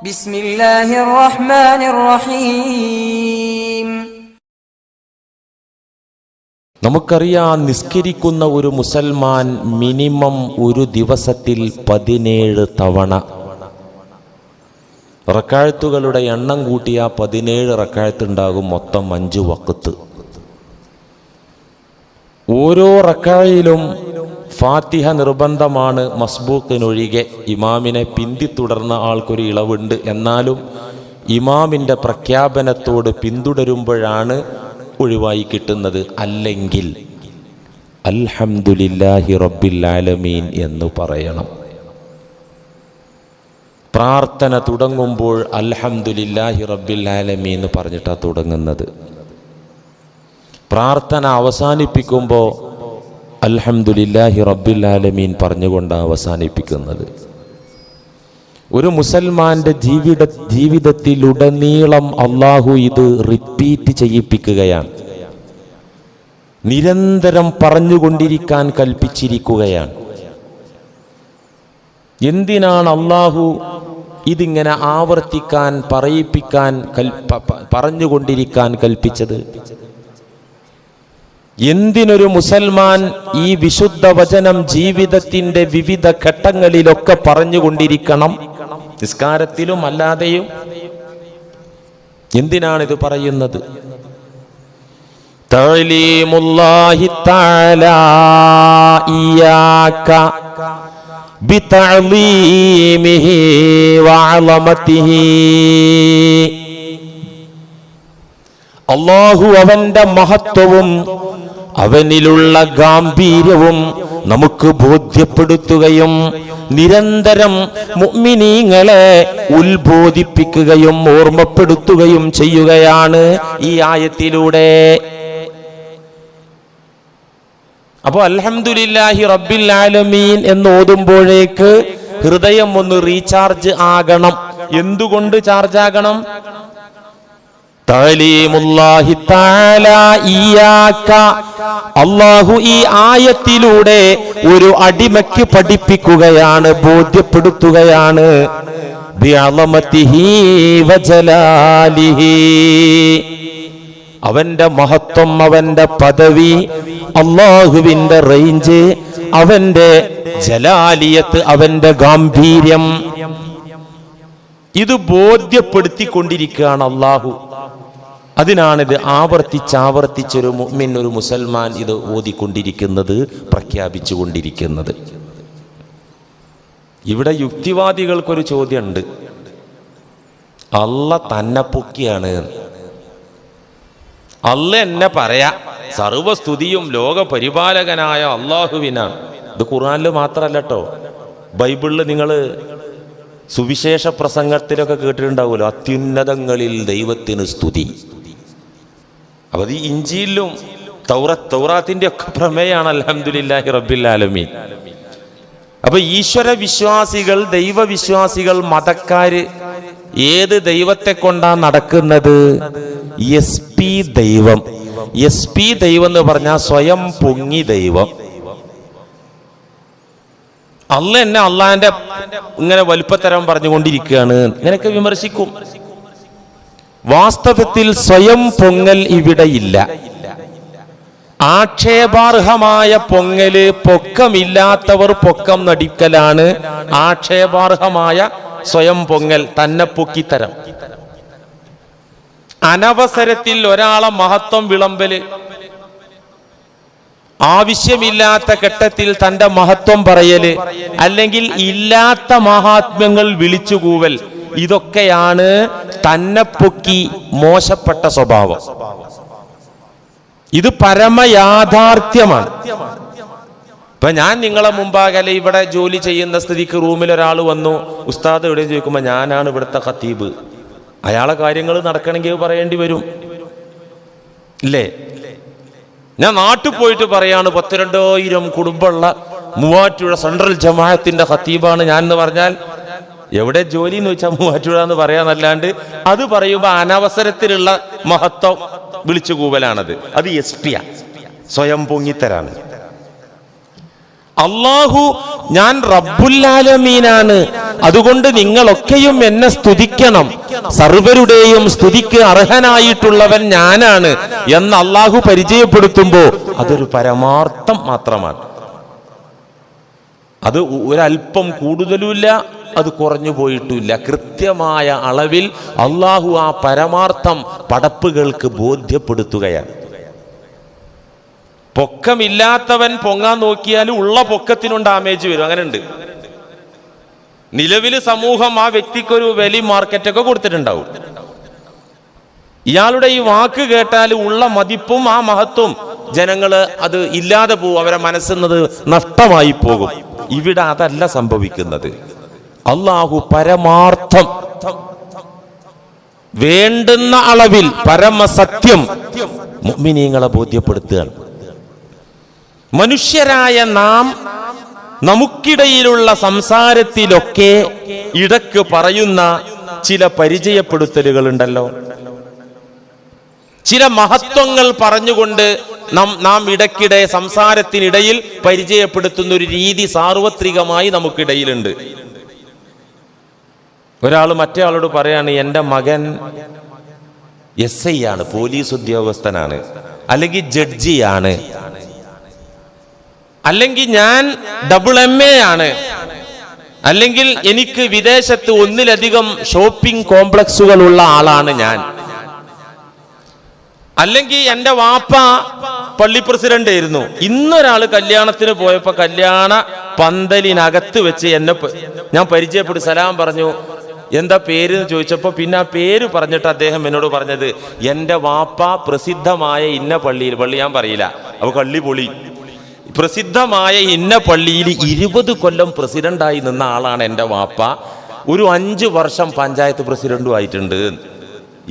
ബിസ്മില്ലാഹിർ റഹ്മാനിർ റഹീം. നമുക്കറിയാം, നിസ്കരിക്കുന്ന ഒരു മുസൽമാൻ മിനിമം ഒരു ദിവസത്തിൽ 17 തവണ റക്അത്തുകളുടെ എണ്ണം കൂട്ടിയ 17 റക്അത്ത് ഉണ്ടാകും. മൊത്തം 5 വഖത്ത്. ഓരോ റക്അയിലും ഫാത്തിഹ നിർബന്ധമാണ്, മസ്ബൂക്കിനൊഴികെ. ഇമാമിനെ പിന്തുടർന്ന ആൾക്കൊരു ഇളവുണ്ട്. എന്നാലും ഇമാമിൻ്റെ പ്രഖ്യാപനത്തോട് പിന്തുടരുമ്പോഴാണ് ഒഴിവായി കിട്ടുന്നത്. അല്ലെങ്കിൽ അൽഹംദുലില്ലാഹി റബ്ബിൽ ആലമീൻ എന്ന് പറയണം. പ്രാർത്ഥന തുടങ്ങുമ്പോൾ അൽഹംദുലില്ലാഹി റബ്ബിൽ ആലമീൻ എന്ന് പറഞ്ഞിട്ടാണ് തുടങ്ങുന്നത്. പ്രാർത്ഥന അവസാനിപ്പിക്കുമ്പോൾ അൽഹംദുലില്ലാഹി റബ്ബിൽ ആലമീൻ പറഞ്ഞുകൊണ്ടാണ് അവസാനിപ്പിക്കുന്നത്. ഒരു മുസൽമാന്റെ ജീവിതത്തിലുടനീളം അള്ളാഹു ഇത് റിപ്പീറ്റ് ചെയ്യിപ്പിക്കുകയാണ്. നിരന്തരം പറഞ്ഞുകൊണ്ടിരിക്കാൻ കൽപ്പിച്ചിരിക്കുകയാണ്. എന്തിനാണ് അള്ളാഹു ഇതിങ്ങനെ ആവർത്തിക്കാൻ, പറയിപ്പിക്കാൻ, പറഞ്ഞുകൊണ്ടിരിക്കാൻ കൽപ്പിച്ചത്? എന്തിനൊരു മുസൽമാൻ ഈ വിശുദ്ധ വചനം ജീവിതത്തിന്റെ വിവിധ ഘട്ടങ്ങളിലൊക്കെ പറഞ്ഞുകൊണ്ടിരിക്കണം? നിസ്കാരത്തിലും അല്ലാതെയും എന്തിനാണിത് പറയുന്നത്? തഅലീമുല്ലാഹി തആല ഇയ്യാക ബിതഅലീമിഹി വഅളമതിഹി. അല്ലാഹു അവന്റെ മഹത്വവും അവനിലുള്ള ഗാംഭീര്യവും നമുക്ക് ബോധ്യപ്പെടുത്തുകയും നിരന്തരം മുഅ്മിനീങ്ങളെ ഉത്ബോധിപ്പിക്കുകയും ഓർമ്മപ്പെടുത്തുകയും ചെയ്യുകയാണ് ഈ ആയത്തിലൂടെ. അപ്പോൾ അൽഹംദുലില്ലാഹി റബ്ബിൽ ആലമീൻ എന്ന് ഓതുമ്പോഴേക്ക് ഹൃദയം ഒന്ന് റീചാർജ് ആകണം. എന്തുകൊണ്ട് ചാർജ് ആകണം? തഅലീമുല്ലാഹി തആല ഇയ്യാക. അല്ലാഹു ഈ ആയത്തിലൂടെ ഒരു അടിമയ്ക്ക് പഠിപ്പിക്കുകയാണ്, ബോധ്യപ്പെടുത്തുകയാണ്. ബിഅളമതിഹി വജലാലിഹി. അവന്റെ മഹത്വം, അവന്റെ പദവി, അല്ലാഹുവിന്റെ റേഞ്ച്, അവന്റെ ജലാലിയത്ത്, അവന്റെ ഗാംഭീര്യം, ഇത് ബോധ്യപ്പെടുത്തിക്കൊണ്ടിരിക്കുകയാണ് അല്ലാഹു. അതിനാണിത് ആവർത്തിച്ചൊരു മുഅ്മിൻ, ഒരു മുസൽമാൻ ഇത് ഓതിക്കൊണ്ടിരിക്കുന്നത്, പ്രഖ്യാപിച്ചു കൊണ്ടിരിക്കുന്നത്. ഇവിടെ യുക്തിവാദികൾക്കൊരു ചോദ്യമുണ്ട്. അല്ലാഹ് തന്നെ പൊക്കിയാണ്, അല്ലാഹ് എന്നെ പറയാ സർവസ്തുതിയും ലോകപരിപാലകനായ അല്ലാഹുവിനാണ്. ഇത് ഖുർആനിൽ മാത്രമല്ല കേട്ടോ, ബൈബിളിൽ നിങ്ങൾ സുവിശേഷ പ്രസംഗത്തിലൊക്കെ കേട്ടിട്ടുണ്ടാവുമല്ലോ, അത്യുന്നതങ്ങളിൽ ദൈവത്തിന് സ്തുതി. അപ്പോൾ ഈ ഇഞ്ചീലിലും തൗറാത്തിന്റെ ഒക്കെ പ്രമേയാണ് അൽഹംദുലില്ലാഹി റബ്ബിൽ ആലമീൻ. അപ്പൊ ഈശ്വര വിശ്വാസികൾ, ദൈവവിശ്വാസികൾ, മതക്കാര് ഏത് ദൈവത്തെ കൊണ്ടാണ് നടക്കുന്നത്? SP ദൈവം. SP ദൈവം എന്ന് പറഞ്ഞാൽ സ്വയം പൊങ്ങി ദൈവം. എന്നെ അള്ളാന്റെ ഇങ്ങനെ വലുപ്പത്തരം പറഞ്ഞുകൊണ്ടിരിക്കുകയാണ്, ഇങ്ങനെയൊക്കെ വിമർശിക്കും. വാസ്തവത്തിൽ സ്വയം പൊങ്ങൽ ഇവിടെയില്ല. ആക്ഷേപാർഹമായ പൊങ്ങല്, പൊക്കമില്ലാത്തവർ പൊക്കം നടിക്കലാണ് ആക്ഷേപാർഹമായ സ്വയം പൊങ്ങൽ, തന്നെ പൊക്കിത്തരം. അനവസരത്തിൽ ഒരാളെ മഹത്വം വിളമ്പല്, ആവശ്യമില്ലാത്ത ഘട്ടത്തിൽ തന്റെ മഹത്വം പറയല്, അല്ലെങ്കിൽ ഇല്ലാത്ത മഹാത്മ്യങ്ങൾ വിളിച്ചുകൂവൽ, ഇതൊക്കെയാണ് തന്നെ പൊക്കി മോശപ്പെട്ട സ്വഭാവം. ഇത് പരമയാഥാർത്ഥ്യമാണ്. ഇപ്പൊ ഞാൻ നിങ്ങളെ മുമ്പാകലെ ഇവിടെ ജോലി ചെയ്യുന്ന സ്ഥിതിക്ക് റൂമിൽ ഒരാൾ വന്നു, ഉസ്താദ് എവിടെ ചോദിക്കുമ്പോൾ ഞാനാണ് ഇവിടുത്തെ ഖത്തീബ്. അയാളെ കാര്യങ്ങൾ നടക്കണമെങ്കിൽ പറയേണ്ടി വരും, ഇല്ലേ? ഞാൻ നാട്ടിൽ പോയിട്ട് പറയാണ് 12,000 കുടുംബമുള്ള മൂവാറ്റുപുഴ സെൻട്രൽ ജമാഅത്തിന്റെ ഖത്തീബാണ് ഞാൻ എന്ന് പറഞ്ഞാൽ എവിടെ ജോലി എന്ന് വെച്ചാൽ മൂവാറ്റുപുഴ എന്ന് പറയാന്നല്ലാണ്ട് അത് പറയുമ്പോൾ അനവസരത്തിലുള്ള മഹത്വം വിളിച്ചു കൂവലാണത്. അത് SP സ്വയം പൊങ്ങിത്തരാണ്. അള്ളാഹു ഞാൻ റബ്ബുൽ-ആലമീനാണ്, അതുകൊണ്ട് നിങ്ങളൊക്കെയും എന്നെ സ്തുതിക്കണം, സർവരുടെയും സ്തുതിക്ക് അർഹനായിട്ടുള്ളവൻ ഞാനാണ് എന്ന് അള്ളാഹു പരിചയപ്പെടുത്തുമ്പോൾ അതൊരു പരമാർത്ഥം മാത്രമാണ്. അത് ഒരല്പം കൂടുതലുമില്ല, അത് കുറഞ്ഞു പോയിട്ടുമില്ല. കൃത്യമായ അളവിൽ അള്ളാഹു ആ പരമാർത്ഥം പടപ്പുകൾക്ക് ബോധ്യപ്പെടുത്തുകയാണ്. പൊക്കമില്ലാത്തവൻ പൊങ്ങാൻ നോക്കിയാൽ ഉള്ള പൊക്കത്തിനും ഡാമേജ് വരും. അങ്ങനെ ഉണ്ട്. നിലവിൽ സമൂഹം ആ വ്യക്തിക്കൊരു വലിയ മാർക്കറ്റൊക്കെ കൊടുത്തിട്ടുണ്ടാവും. ഇയാളുടെ ഈ വാക്ക് കേട്ടാൽ ഉള്ള മതിപ്പും ആ മഹത്വം ജനങ്ങള് അത് ഇല്ലാതെ പോകും, അവരെ മനസ്സെന്നത് നഷ്ടമായി പോകും. ഇവിടെ അതല്ല സംഭവിക്കുന്നത്. അള്ളാഹു പരമാർത്ഥം വേണ്ടുന്ന അളവിൽ പരമസത്യം മുഅ്മിനീങ്ങളെ ബോധ്യപ്പെടുത്തുകയാണ്. മനുഷ്യരായ നാം നമുക്കിടയിലുള്ള സംസാരത്തിലൊക്കെ ഇടക്ക് പറയുന്ന ചില പരിചയപ്പെടുത്തലുകൾ ഉണ്ടല്ലോ. ചില മഹത്വങ്ങൾ പറഞ്ഞുകൊണ്ട് നാം ഇടയ്ക്കിടെ സംസാരത്തിനിടയിൽ പരിചയപ്പെടുത്തുന്ന ഒരു രീതി സാർവത്രികമായി നമുക്കിടയിലുണ്ട്. ഒരാൾ മറ്റേ ആളോട് പറയാണ്, എൻ്റെ മകൻ SI ആണ്, പോലീസ് ഉദ്യോഗസ്ഥനാണ്, അല്ലെങ്കിൽ ജഡ്ജിയാണ്, അല്ലെങ്കിൽ ഞാൻ MA ആണ്, അല്ലെങ്കിൽ എനിക്ക് വിദേശത്ത് ഒന്നിലധികം ഷോപ്പിംഗ് കോംപ്ലക്സുകളുള്ള ആളാണ് ഞാൻ, അല്ലെങ്കിൽ എൻ്റെ വാപ്പ പള്ളി പ്രസിഡന്റ് ആയിരുന്നു. ഇന്നൊരാൾ കല്യാണത്തിന് പോയപ്പോ കല്യാണ പന്തലിനകത്ത് വെച്ച് ഞാൻ പരിചയപ്പെട്ടു, സലാം പറഞ്ഞു, എന്താ പേര് എന്ന് ചോദിച്ചപ്പോ പിന്നെ ആ പേര് പറഞ്ഞിട്ട് അദ്ദേഹം എന്നോട് പറഞ്ഞത്, എൻ്റെ വാപ്പ പ്രസിദ്ധമായ ഇന്ന പള്ളി ഞാൻ പറയില്ല, അപ്പൊ കള്ളി പൊളി, പ്രസിദ്ധമായ ഇന്ന പള്ളിയിൽ 20 കൊല്ലം പ്രസിഡന്റായി നിന്ന ആളാണ് എൻ്റെ വാപ്പ, ഒരു 5 വർഷം പഞ്ചായത്ത് പ്രസിഡന്റും ആയിട്ടുണ്ട്.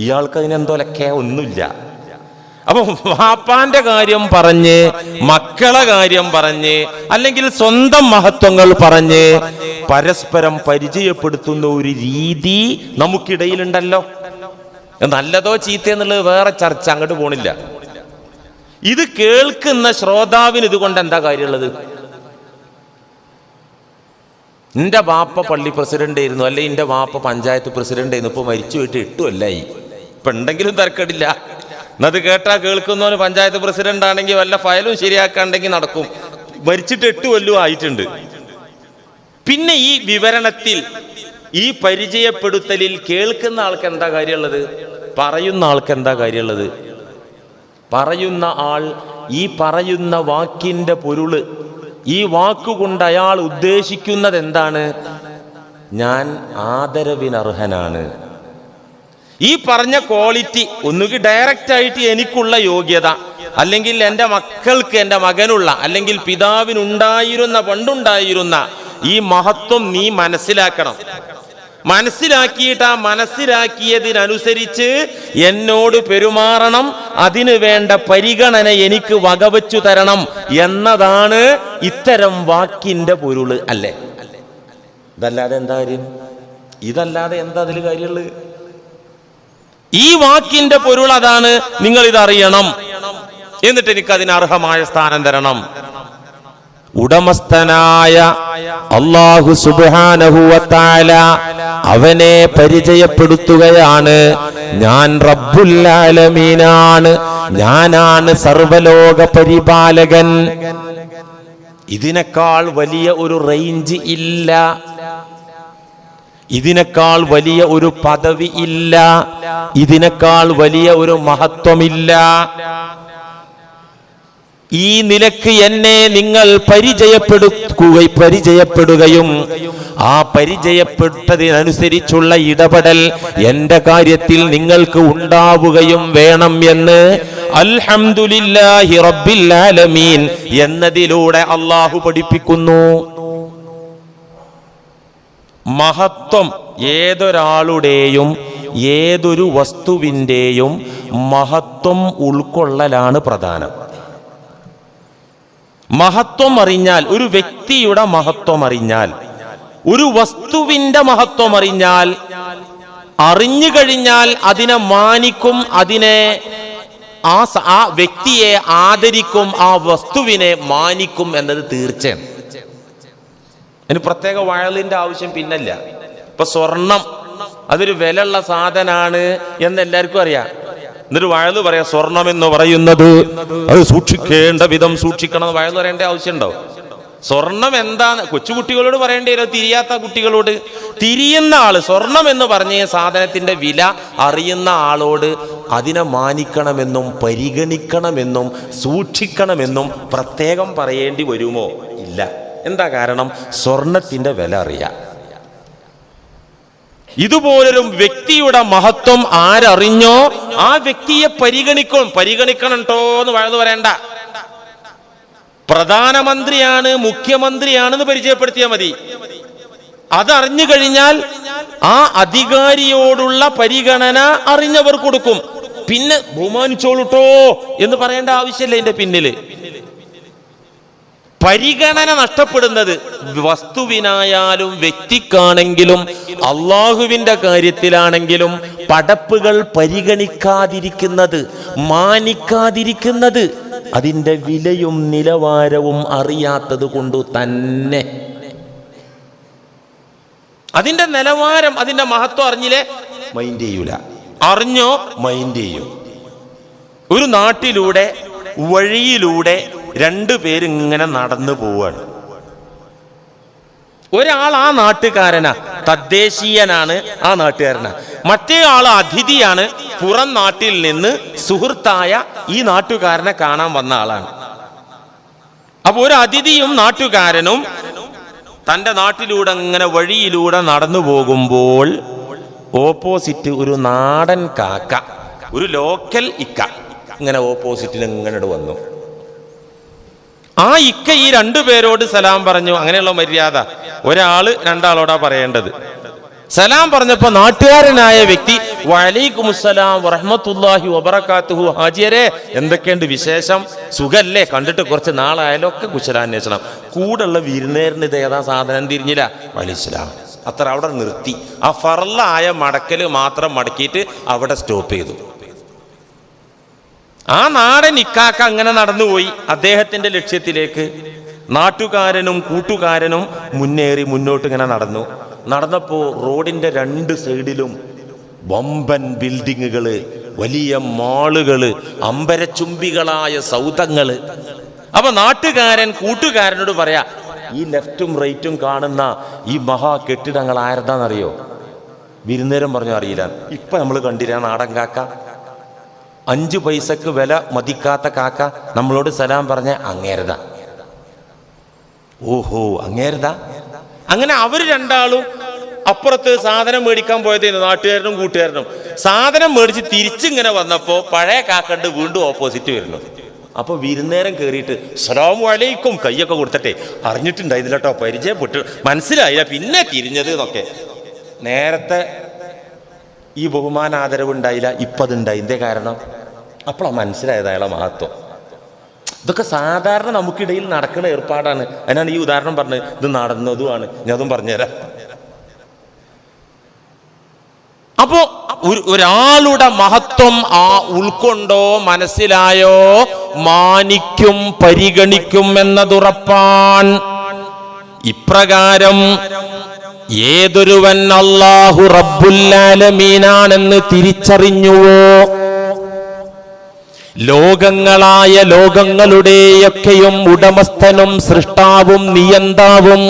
ഇയാൾക്ക് അതിനെന്തോലൊക്കെ ഒന്നുമില്ല. അപ്പൊ വാപ്പാന്റെ കാര്യം പറഞ്ഞ്, മക്കളെ കാര്യം പറഞ്ഞ്, അല്ലെങ്കിൽ സ്വന്തം മഹത്വങ്ങൾ പറഞ്ഞ് പരസ്പരം പരിചയപ്പെടുത്തുന്ന ഒരു രീതി നമുക്കിടയിലുണ്ടല്ലോ. നല്ലതോ ചീത്തയെന്നുള്ളത് വേറെ ചർച്ച, അങ്ങോട്ട് പോണില്ല. ഇത് കേൾക്കുന്ന ശ്രോതാവിന് ഇതുകൊണ്ട് എന്താ കാര്യമുള്ളത്? എന്റെ വാപ്പ പള്ളി പ്രസിഡന്റ് ആയിരുന്നു, അല്ലെ എന്റെ വാപ്പ പഞ്ചായത്ത് പ്രസിഡന്റ് ആയിരുന്നു, ഇപ്പൊ മരിച്ചു പോയിട്ട് 8 കൊല്ലായി. ഇപ്പൊ ഉണ്ടെങ്കിലും തർക്കമില്ല. എന്നത് കേട്ടാ കേൾക്കുന്നവന് പഞ്ചായത്ത് പ്രസിഡന്റ് ആണെങ്കിൽ വല്ല ഫയലും ശരിയാക്കാണ്ടെങ്കിൽ നടക്കും. മരിച്ചിട്ട് 8 കൊല്ലം ആയിട്ടുണ്ട്. പിന്നെ ഈ വിവരണത്തിൽ, ഈ പരിചയപ്പെടുത്തലിൽ കേൾക്കുന്ന ആൾക്ക് എന്താ കാര്യമുള്ളത്? പറയുന്ന ആൾക്ക് എന്താ കാര്യമുള്ളത്? പറയുന്ന ആൾ ഈ പറയുന്ന വാക്കിന്റെ പൊരുള്, ഈ വാക്കുകൊണ്ട് അയാൾ ഉദ്ദേശിക്കുന്നത് എന്താണ്? ഞാൻ ആദരവിനർഹനാണ്. ഈ പറഞ്ഞ ക്വാളിറ്റി ഒന്നുകിൽ ഡയറക്റ്റ് ആയിട്ട് എനിക്കുള്ള യോഗ്യത, അല്ലെങ്കിൽ എൻ്റെ മക്കൾക്ക്, എൻ്റെ മകനുള്ള, അല്ലെങ്കിൽ പിതാവിനുണ്ടായിരുന്ന പണ്ടുണ്ടായിരുന്ന ഈ മഹത്വം നീ മനസ്സിലാക്കണം. മനസ്സിലാക്കിയിട്ട് ആ മനസ്സിലാക്കിയതിനനുസരിച്ച് എന്നോട് പെരുമാറണം, അതിനു വേണ്ട പരിഗണന എനിക്ക് വകവച്ചു തരണം എന്നതാണ് ഇത്തരം വാക്കിന്റെ പൊരുള്, അല്ലേ? ഇതല്ലാതെ എന്താ കാര്യം? ഇതല്ലാതെ എന്താ അതിൽ കാര്യമുള്ളത്? ഈ വാക്കിന്റെ പൊരുൾ അതാണ്. നിങ്ങൾ ഇതറിയണം, എന്നിട്ട് എനിക്ക് അതിന് അർഹമായ സ്ഥാനം തരണം. ഉടമസ്ഥനായ അല്ലാഹു സുബ്ഹാനഹു വ തആല അവനെ പരിചയപ്പെടുത്തുകയാണ്. ഞാൻ റബ്ബുൽ ആലമീനാണ്, ഞാനാണ് സർവലോക പരിപാലകൻ. ഇതിനേക്കാൾ വലിയ ഒരു റേഞ്ച് ഇല്ല, ഇതിനേക്കാൾ വലിയ ഒരു പദവി ഇല്ല, ഇതിനേക്കാൾ വലിയ ഒരു മഹത്വമില്ല. ഈ നിലക്ക് എന്നെ നിങ്ങൾ പരിചയപ്പെടുകയും ആ പരിചയപ്പെട്ടതിനനുസരിച്ചുള്ള ഇടപെടൽ എന്റെ കാര്യത്തിൽ നിങ്ങൾക്ക് ഉണ്ടാവുകയും വേണം എന്ന് അൽഹംദുലില്ലാഹി റബ്ബിൽ ആലമീൻ എന്നതിലൂടെ അല്ലാഹു പഠിപ്പിക്കുന്നു. മഹത്വം ഏതൊരാളുടെയും ഏതൊരു വസ്തുവിൻ്റെയും മഹത്വം ഉൾക്കൊള്ളലാണ് പ്രധാനം. മഹത്വം അറിഞ്ഞാൽ, ഒരു വ്യക്തിയുടെ മഹത്വം അറിഞ്ഞാൽ, ഒരു വസ്തുവിന്റെ മഹത്വം അറിഞ്ഞാൽ, അറിഞ്ഞു കഴിഞ്ഞാൽ അതിനെ മാനിക്കും, അതിനെ ആ വ്യക്തിയെ ആദരിക്കും, ആ വസ്തുവിനെ മാനിക്കും എന്നത് തീർച്ചയാണ്. അതിന് പ്രത്യേക വയലിന്റെ ആവശ്യം പിന്നല്ല. ഇപ്പൊ സ്വർണം അതൊരു വിലയുള്ള സാധനാണ് എന്ന് എല്ലാവർക്കും അറിയാം. എന്നിട്ട് വയല് പറയാ സ്വർണം എന്ന് പറയുന്നത് അത് സൂക്ഷിക്കേണ്ട വിധം സൂക്ഷിക്കണം എന്ന് വയല് പറയേണ്ട ആവശ്യമുണ്ടോ? സ്വർണം എന്താണ് കൊച്ചുകുട്ടികളോട് പറയേണ്ടി വരും, തിരിയാത്ത കുട്ടികളോട്. തിരിയുന്ന ആള് സ്വർണം എന്ന് പറഞ്ഞ സാധനത്തിന്റെ വില അറിയുന്ന ആളോട് അതിനെ മാനിക്കണമെന്നും പരിഗണിക്കണമെന്നും സൂക്ഷിക്കണമെന്നും പ്രത്യേകം പറയേണ്ടി വരുമോ? ഇല്ല. എന്താ കാരണം? സ്വർണത്തിന്റെ വില അറിയാം. ഇതുപോലൊരു വ്യക്തിയുടെ മഹത്വം ആരറിഞ്ഞോ ആ വ്യക്തിയെ പരിഗണിക്കണം കേട്ടോ എന്ന് വഴുതു പറയണ്ട. പ്രധാനമന്ത്രിയാണ് മുഖ്യമന്ത്രിയാണെന്ന് പരിചയപ്പെടുത്തിയാൽ മതി. അതറിഞ്ഞു കഴിഞ്ഞാൽ ആ അധികാരിയോടുള്ള പരിഗണന അറിഞ്ഞവർ കൊടുക്കും. പിന്നെ ബഹുമാനിച്ചോളൂട്ടോ എന്ന് പറയേണ്ട ആവശ്യമില്ല. ഇതിന്റെ പിന്നില് പരിഗണന നഷ്ടപ്പെടുന്നത് വസ്തുവിനായാലും വ്യക്തിക്കാണെങ്കിലും അള്ളാഹുവിന്റെ കാര്യത്തിലാണെങ്കിലും പടപ്പുകൾ പരിഗണിക്കാതിരിക്കുന്നത്, മാനിക്കാതിരിക്കുന്നത് അതിന്റെ വിലയും നിലവാരവും അറിയാത്തത് കൊണ്ട് തന്നെ. അതിന്റെ നിലവാരം, അതിന്റെ മഹത്വം അറിഞ്ഞില്ലേ മൈൻഡ് ചെയ്യൂല. അറിഞ്ഞോ മൈൻഡ് ചെയ്യും. ഒരു നാട്ടിലൂടെ വഴിയിലൂടെ രണ്ടു പേരിങ്ങനെ നടന്നു പോവാണ്. ഒരാൾ ആ നാട്ടുകാരനാ, തദ്ദേശീയനാണ്, ആ നാട്ടുകാരനാ. മറ്റേ ആൾ അതിഥിയാണ്, പുറം നാട്ടിൽ നിന്ന് സുഹൃത്തായ ഈ നാട്ടുകാരനെ കാണാൻ വന്ന ആളാണ്. അപ്പൊ ഒരു അതിഥിയും നാട്ടുകാരനും തൻ്റെ നാട്ടിലൂടെ ഇങ്ങനെ വഴിയിലൂടെ നടന്നു പോകുമ്പോൾ ഓപ്പോസിറ്റ് ഒരു നാടൻ കാക്ക, ഒരു ലോക്കൽ ഇക്ക ഇങ്ങനെ ഓപ്പോസിറ്റിൽ ഇങ്ങനെ വന്നു. ആ ഇക്ക ഈ രണ്ടുപേരോട് സലാം പറഞ്ഞു. അങ്ങനെയുള്ള മര്യാദ ഒരാള് രണ്ടാളോടാ പറയേണ്ടത്. സലാം പറഞ്ഞപ്പോ നാട്ടുകാരനായ വ്യക്തി വഅലൈക്കുമുസ്സലാം വറഹ്മത്തുള്ളാഹി വബറകാതുഹു, ഹാജിയരെ എന്തൊക്കെയുണ്ട് വിശേഷം, സുഖല്ലേ, കണ്ടിട്ട് കുറച്ച് നാളായാലും ഒക്കെ കുശലാന്വേഷണം. കൂടെയുള്ള വിരുന്നേരന് ഇത് ഏതാ സാധനം തിരിഞ്ഞില്ല, വലൈഹിസ്സലാം. അത്ര അവിടെ നിർത്തി. ആ ഫർളായ മടക്കല് മാത്രം മടക്കിയിട്ട് അവിടെ സ്റ്റോപ്പ് ചെയ്തു. ആ നാടൻ ഇക്കാക്ക അങ്ങനെ നടന്നുപോയി അദ്ദേഹത്തിന്റെ ലക്ഷ്യത്തിലേക്ക്. നാട്ടുകാരനും കൂട്ടുകാരനും മുന്നേറി മുന്നോട്ട് ഇങ്ങനെ നടന്നപ്പോ റോഡിന്റെ രണ്ട് സൈഡിലും വമ്പൻ ബിൽഡിങ്ങുകള്, വലിയ മാളുകള്, അമ്പരച്ചുംബികളായ സൗധങ്ങള്. അപ്പൊ നാട്ടുകാരൻ കൂട്ടുകാരനോട് പറയാ, ഈ ലെഫ്റ്റും റൈറ്റും കാണുന്ന ഈ മഹാ കെട്ടിടങ്ങൾ ആരതാന്നറിയോ? വിരുന്നേരം പറഞ്ഞു അറിയില്ല. ഇപ്പൊ നമ്മൾ കണ്ടില്ല നാടൻ കാക്ക, 5 പൈസക്ക് വില മതിക്കാത്ത കാക്ക നമ്മളോട് സലാം പറഞ്ഞ അങ്ങേരതാ. ഓഹോ അങ്ങേരതാ. അങ്ങനെ അവര് രണ്ടാളും അപ്പുറത്ത് സാധനം മേടിക്കാൻ പോയതായിരുന്നു, നാട്ടുകാരനും കൂട്ടുകാരനും. സാധനം മേടിച്ച് തിരിച്ചിങ്ങനെ വന്നപ്പോ പഴയ കാക്കണ്ട് വീണ്ടും ഓപ്പോസിറ്റ് വരുന്നു. അപ്പൊ വിരുന്നേരം കയറിയിട്ട് അസ്സലാമു അലൈക്കും കയ്യൊക്കെ കൊടുത്തിട്ടെ, അറിഞ്ഞിട്ടുണ്ടായില്ല കേട്ടോ, പരിചയപ്പെട്ടു, മനസ്സിലായില്ല, പിന്നെ തിരിഞ്ഞത് എന്നൊക്കെ. നേരത്തെ ഈ ബഹുമാന ആദരവ് ഉണ്ടായില്ല, ഇപ്പം അതുണ്ടായി. എന്തേ കാരണം? അപ്പോഴാണ് മനസ്സിലായത് അയാളെ മഹത്വം. ഇതൊക്കെ സാധാരണ നമുക്കിടയിൽ നടക്കുന്ന ഏർപ്പാടാണ്. അതിനാണ് ഈ ഉദാഹരണം പറഞ്ഞത്. ഇത് നടന്നതുമാണ്, ഞാൻ അതും പറഞ്ഞുതരാം. അപ്പോ ഒരാളുടെ മഹത്വം ഉൾക്കൊണ്ടോ മനസ്സിലായോ മാനിക്കും പരിഗണിക്കും എന്നതുറപ്പാൻ. ഇപ്രകാരം ഏതൊരുവൻ അല്ലാഹു റബ്ബുൽ ആലമീനാണെന്ന് തിരിച്ചറിഞ്ഞുവോ, ലോകങ്ങളായ ലോകങ്ങളുടെയൊക്കെയും ഉടമസ്ഥനും സൃഷ്ടാവും നിയന്താവും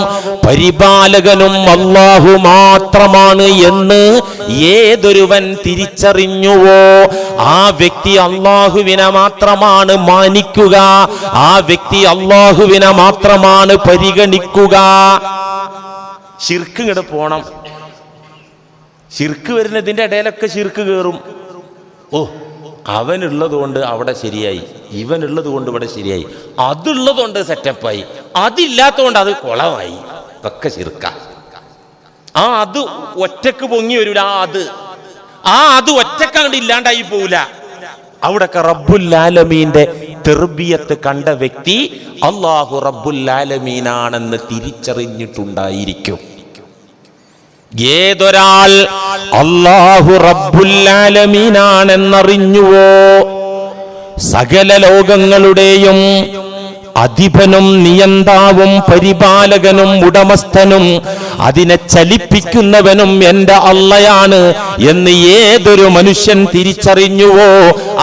പരിപാലകനും അല്ലാഹു മാത്രമാണ് എന്ന് ഏതൊരുവൻ തിരിച്ചറിഞ്ഞുവോ ആ വ്യക്തി അല്ലാഹുവിനെ മാത്രമാണ് മാനിക്കുക, ആ വ്യക്തി അല്ലാഹുവിനെ മാത്രമാണ് പരിഗണിക്കുക. ശിർക്ക് ഇങ്ങോട്ട് പോണം. ശിർക്ക് വരുന്നതിൻ്റെ ഇടയിലൊക്കെ ശിർക്ക് കയറും. ഓ അവനുള്ളത് കൊണ്ട് അവിടെ ശരിയായി, ഇവനുള്ളത് കൊണ്ട് ഇവിടെ ശരിയായി, അതുള്ളത് കൊണ്ട് സെറ്റപ്പായി, അതില്ലാത്തതുകൊണ്ട് അത് കുളമായി, ഒക്കെ ശിർക്ക. അത് ഒറ്റക്ക് പൊങ്ങി വരൂല. അത് ഒറ്റക്ക് അങ്ങോട്ട് ഇല്ലാണ്ടായി പോവില്ല. അവിടൊക്കെ റബ്ബുൽ ആലമീന്റെ തെർബിയത്ത് കണ്ട വ്യക്തി അല്ലാഹു റബ്ബുൽ ആലമീനാണെന്ന് തിരിച്ചറിഞ്ഞിട്ടുണ്ടായിരിക്കും. ഏതൊരാൾ അല്ലാഹു റബ്ബുൽ ആലമീനാണെന്നറിഞ്ഞുവോ സകല ലോകങ്ങളുടെയും അധിപനും നിയന്താവും പരിപാലകനും ഉടമസ്ഥനും അതിനെ ചലിപ്പിക്കുന്നവനും എൻ്റെ അള്ളയാണ് എന്ന് ഏതൊരു മനുഷ്യൻ തിരിച്ചറിഞ്ഞുവോ,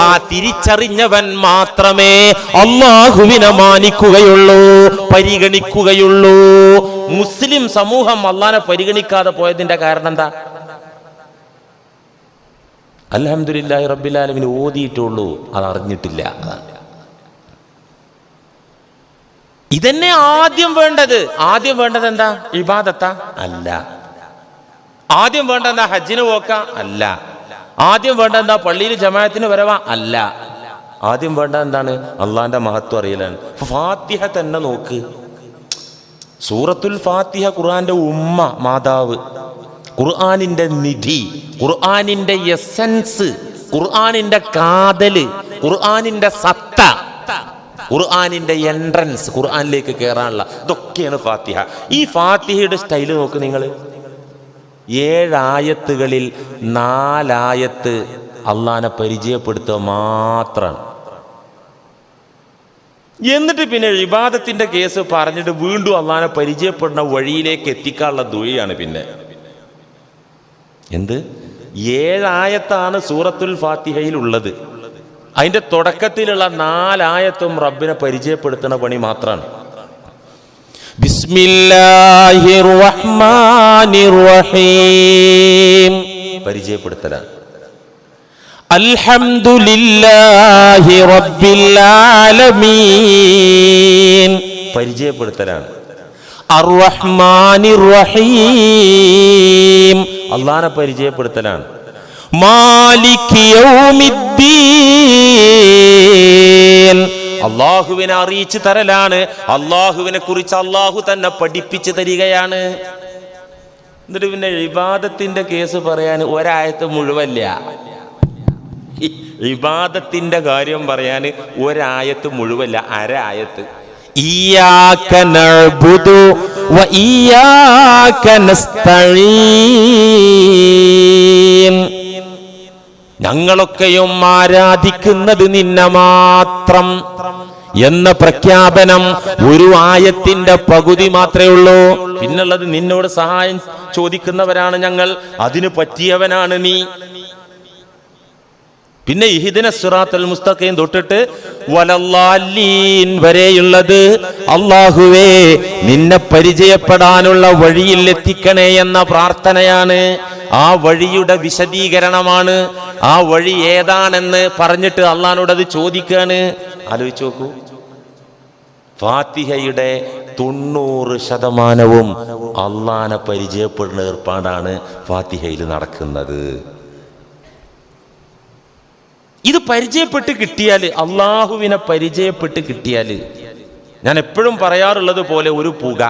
ആ തിരിച്ചറിഞ്ഞവൻ മാത്രമേ അള്ളാഹുവിനെ മാനിക്കുകയുള്ളൂ, പരിഗണിക്കുകയുള്ളൂ. മുസ്ലിം സമൂഹം അള്ളാഹനെ പരിഗണിക്കാതെ പോയതിന്റെ കാരണം എന്താ? അൽഹംദുലില്ലാഹി റബ്ബിൽ ആലമീൻ ഓതിയിട്ടുള്ളൂ, അത് അറിഞ്ഞിട്ടില്ല. ഇതന്നെ ആദ്യം വേണ്ടത് എന്താ? ഇബാദത്താ? അല്ല. ആദ്യം വേണ്ടത് എന്താ? ഹജ്ജിന് പോക്ക? അല്ല. ആദ്യം വേണ്ടത് എന്താ? പള്ളിയിൽ ജമാഅത്തിന് വരവാ? അല്ല. ആദ്യം വേണ്ടത് എന്താണ്? അള്ളാന്റെ മഹത്വം അറിയലാണ്. ഫാത്തിഹ തന്നെ നോക്ക്. സൂറത്തുൽ ഫാത്തിഹ ഖുർആന്റെ ഉമ്മ, മാതാവ്, ഖുർആനിന്റെ നിധി, ഖുർആനിന്റെ എസൻസ്, ഖുർആനിന്റെ കാതല്, ഖുർആനിന്റെ സത്ത, ഖുർആനിന്റെ എൻട്രൻസ്, ഖുർആനിലേക്ക് കയറാനുള്ള ഇതൊക്കെയാണ് ഫാത്തിഹ. ഈ ഫാത്തിഹയുടെ സ്റ്റൈല് നോക്ക് നിങ്ങൾ. 7 ആയത്തുകളിൽ 4 ആയത്ത് അള്ളാനെ പരിചയപ്പെടുത്തുക മാത്രമാണ്. എന്നിട്ട് പിന്നെ ഇബാദത്തിന്റെ കേസ് പറഞ്ഞിട്ട് വീണ്ടും അള്ളാനെ പരിചയപ്പെടുന്ന വഴിയിലേക്ക് എത്തിക്കാനുള്ള ദുആയാണ്. പിന്നെ എന്ത്? 7 ആയത്താണ് സൂറത്തുൽ ഫാത്തിഹയിൽ ഉള്ളത്. അതിന്റെ തുടക്കത്തിലുള്ള 4 ആയത്തും റബ്ബിനെ പരിചയപ്പെടുത്തുന്ന പണി മാത്രമാണ്. ബിസ്മില്ലാഹിർ റഹ്മാനിർ റഹീം പരിചയപ്പെടുത്തലാണ്. അൽഹംദുലില്ലാഹി റബ്ബിൽ ആലമീൻ പരിചയപ്പെടുത്തലാണ്. അർറഹ്മാനിർ റഹീം അള്ളാഹനെ പരിചയപ്പെടുത്തലാണ്. മാലികി യൗമിദ്ദീൻ അള്ളാഹുവിനെ അറിയിച്ചു തരലാണ്. അള്ളാഹുവിനെ കുറിച്ച് അള്ളാഹു തന്നെ പഠിപ്പിച്ചു തരികയാണ്. എന്നിട്ട് പിന്നെ ഇബാദത്തിന്റെ കേസ് പറയാൻ ഒരായത്ത് മുഴുവല്ല. ഇബാദത്തിന്റെ കാര്യം പറയാൻ ഒരായത്ത് മുഴുവല്ല, അരായത്ത്. ഇയ്യാക നഅ്ബുദു വ ഇയ്യാക നസ്തഈൻ ഞങ്ങളൊക്കെയും ആരാധിക്കുന്നത് നിന്നെ മാത്രം എന്ന പ്രഖ്യാപനം ഒരു ആയത്തിന്റെ പകുതി മാത്രമേ ഉള്ളൂ. പിന്നുള്ളത് നിന്നോട് സഹായം ചോദിക്കുന്നവരാണ് ഞങ്ങൾ, അതിന് പറ്റിയവനാണ് നീ. പിന്നെ ഇഹ്ദിന സിറാത്തൽ മുസ്തഖീം തൊട്ടിട്ട് വലല്ലാലീൻ വരെയുള്ളത് അല്ലാഹുവേ നിന്നെ പരിചയപ്പെടാനുള്ള വഴിയിൽ എത്തിക്കണേ എന്ന പ്രാർത്ഥനയാണ്. ആ വഴിയുടെ വിശദീകരണമാണ്. ആ വഴി ഏതാണെന്ന് പറഞ്ഞിട്ട് അള്ളാഹുവോട് അത് ചോദിക്കാണ്. ആലോചിച്ച് നോക്കൂ. ഫാത്തിഹയുടെ 90% അള്ളാഹനെ പരിചയപ്പെടുന്ന ഏർപ്പാടാണ് ഫാത്തിഹയിൽ നടക്കുന്നത്. ഇത് പരിചയപ്പെട്ട് കിട്ടിയാൽ, അള്ളാഹുവിനെ പരിചയപ്പെട്ട് കിട്ടിയാൽ, ഞാൻ എപ്പോഴും പറയാറുള്ളത് പോലെ ഒരു പുക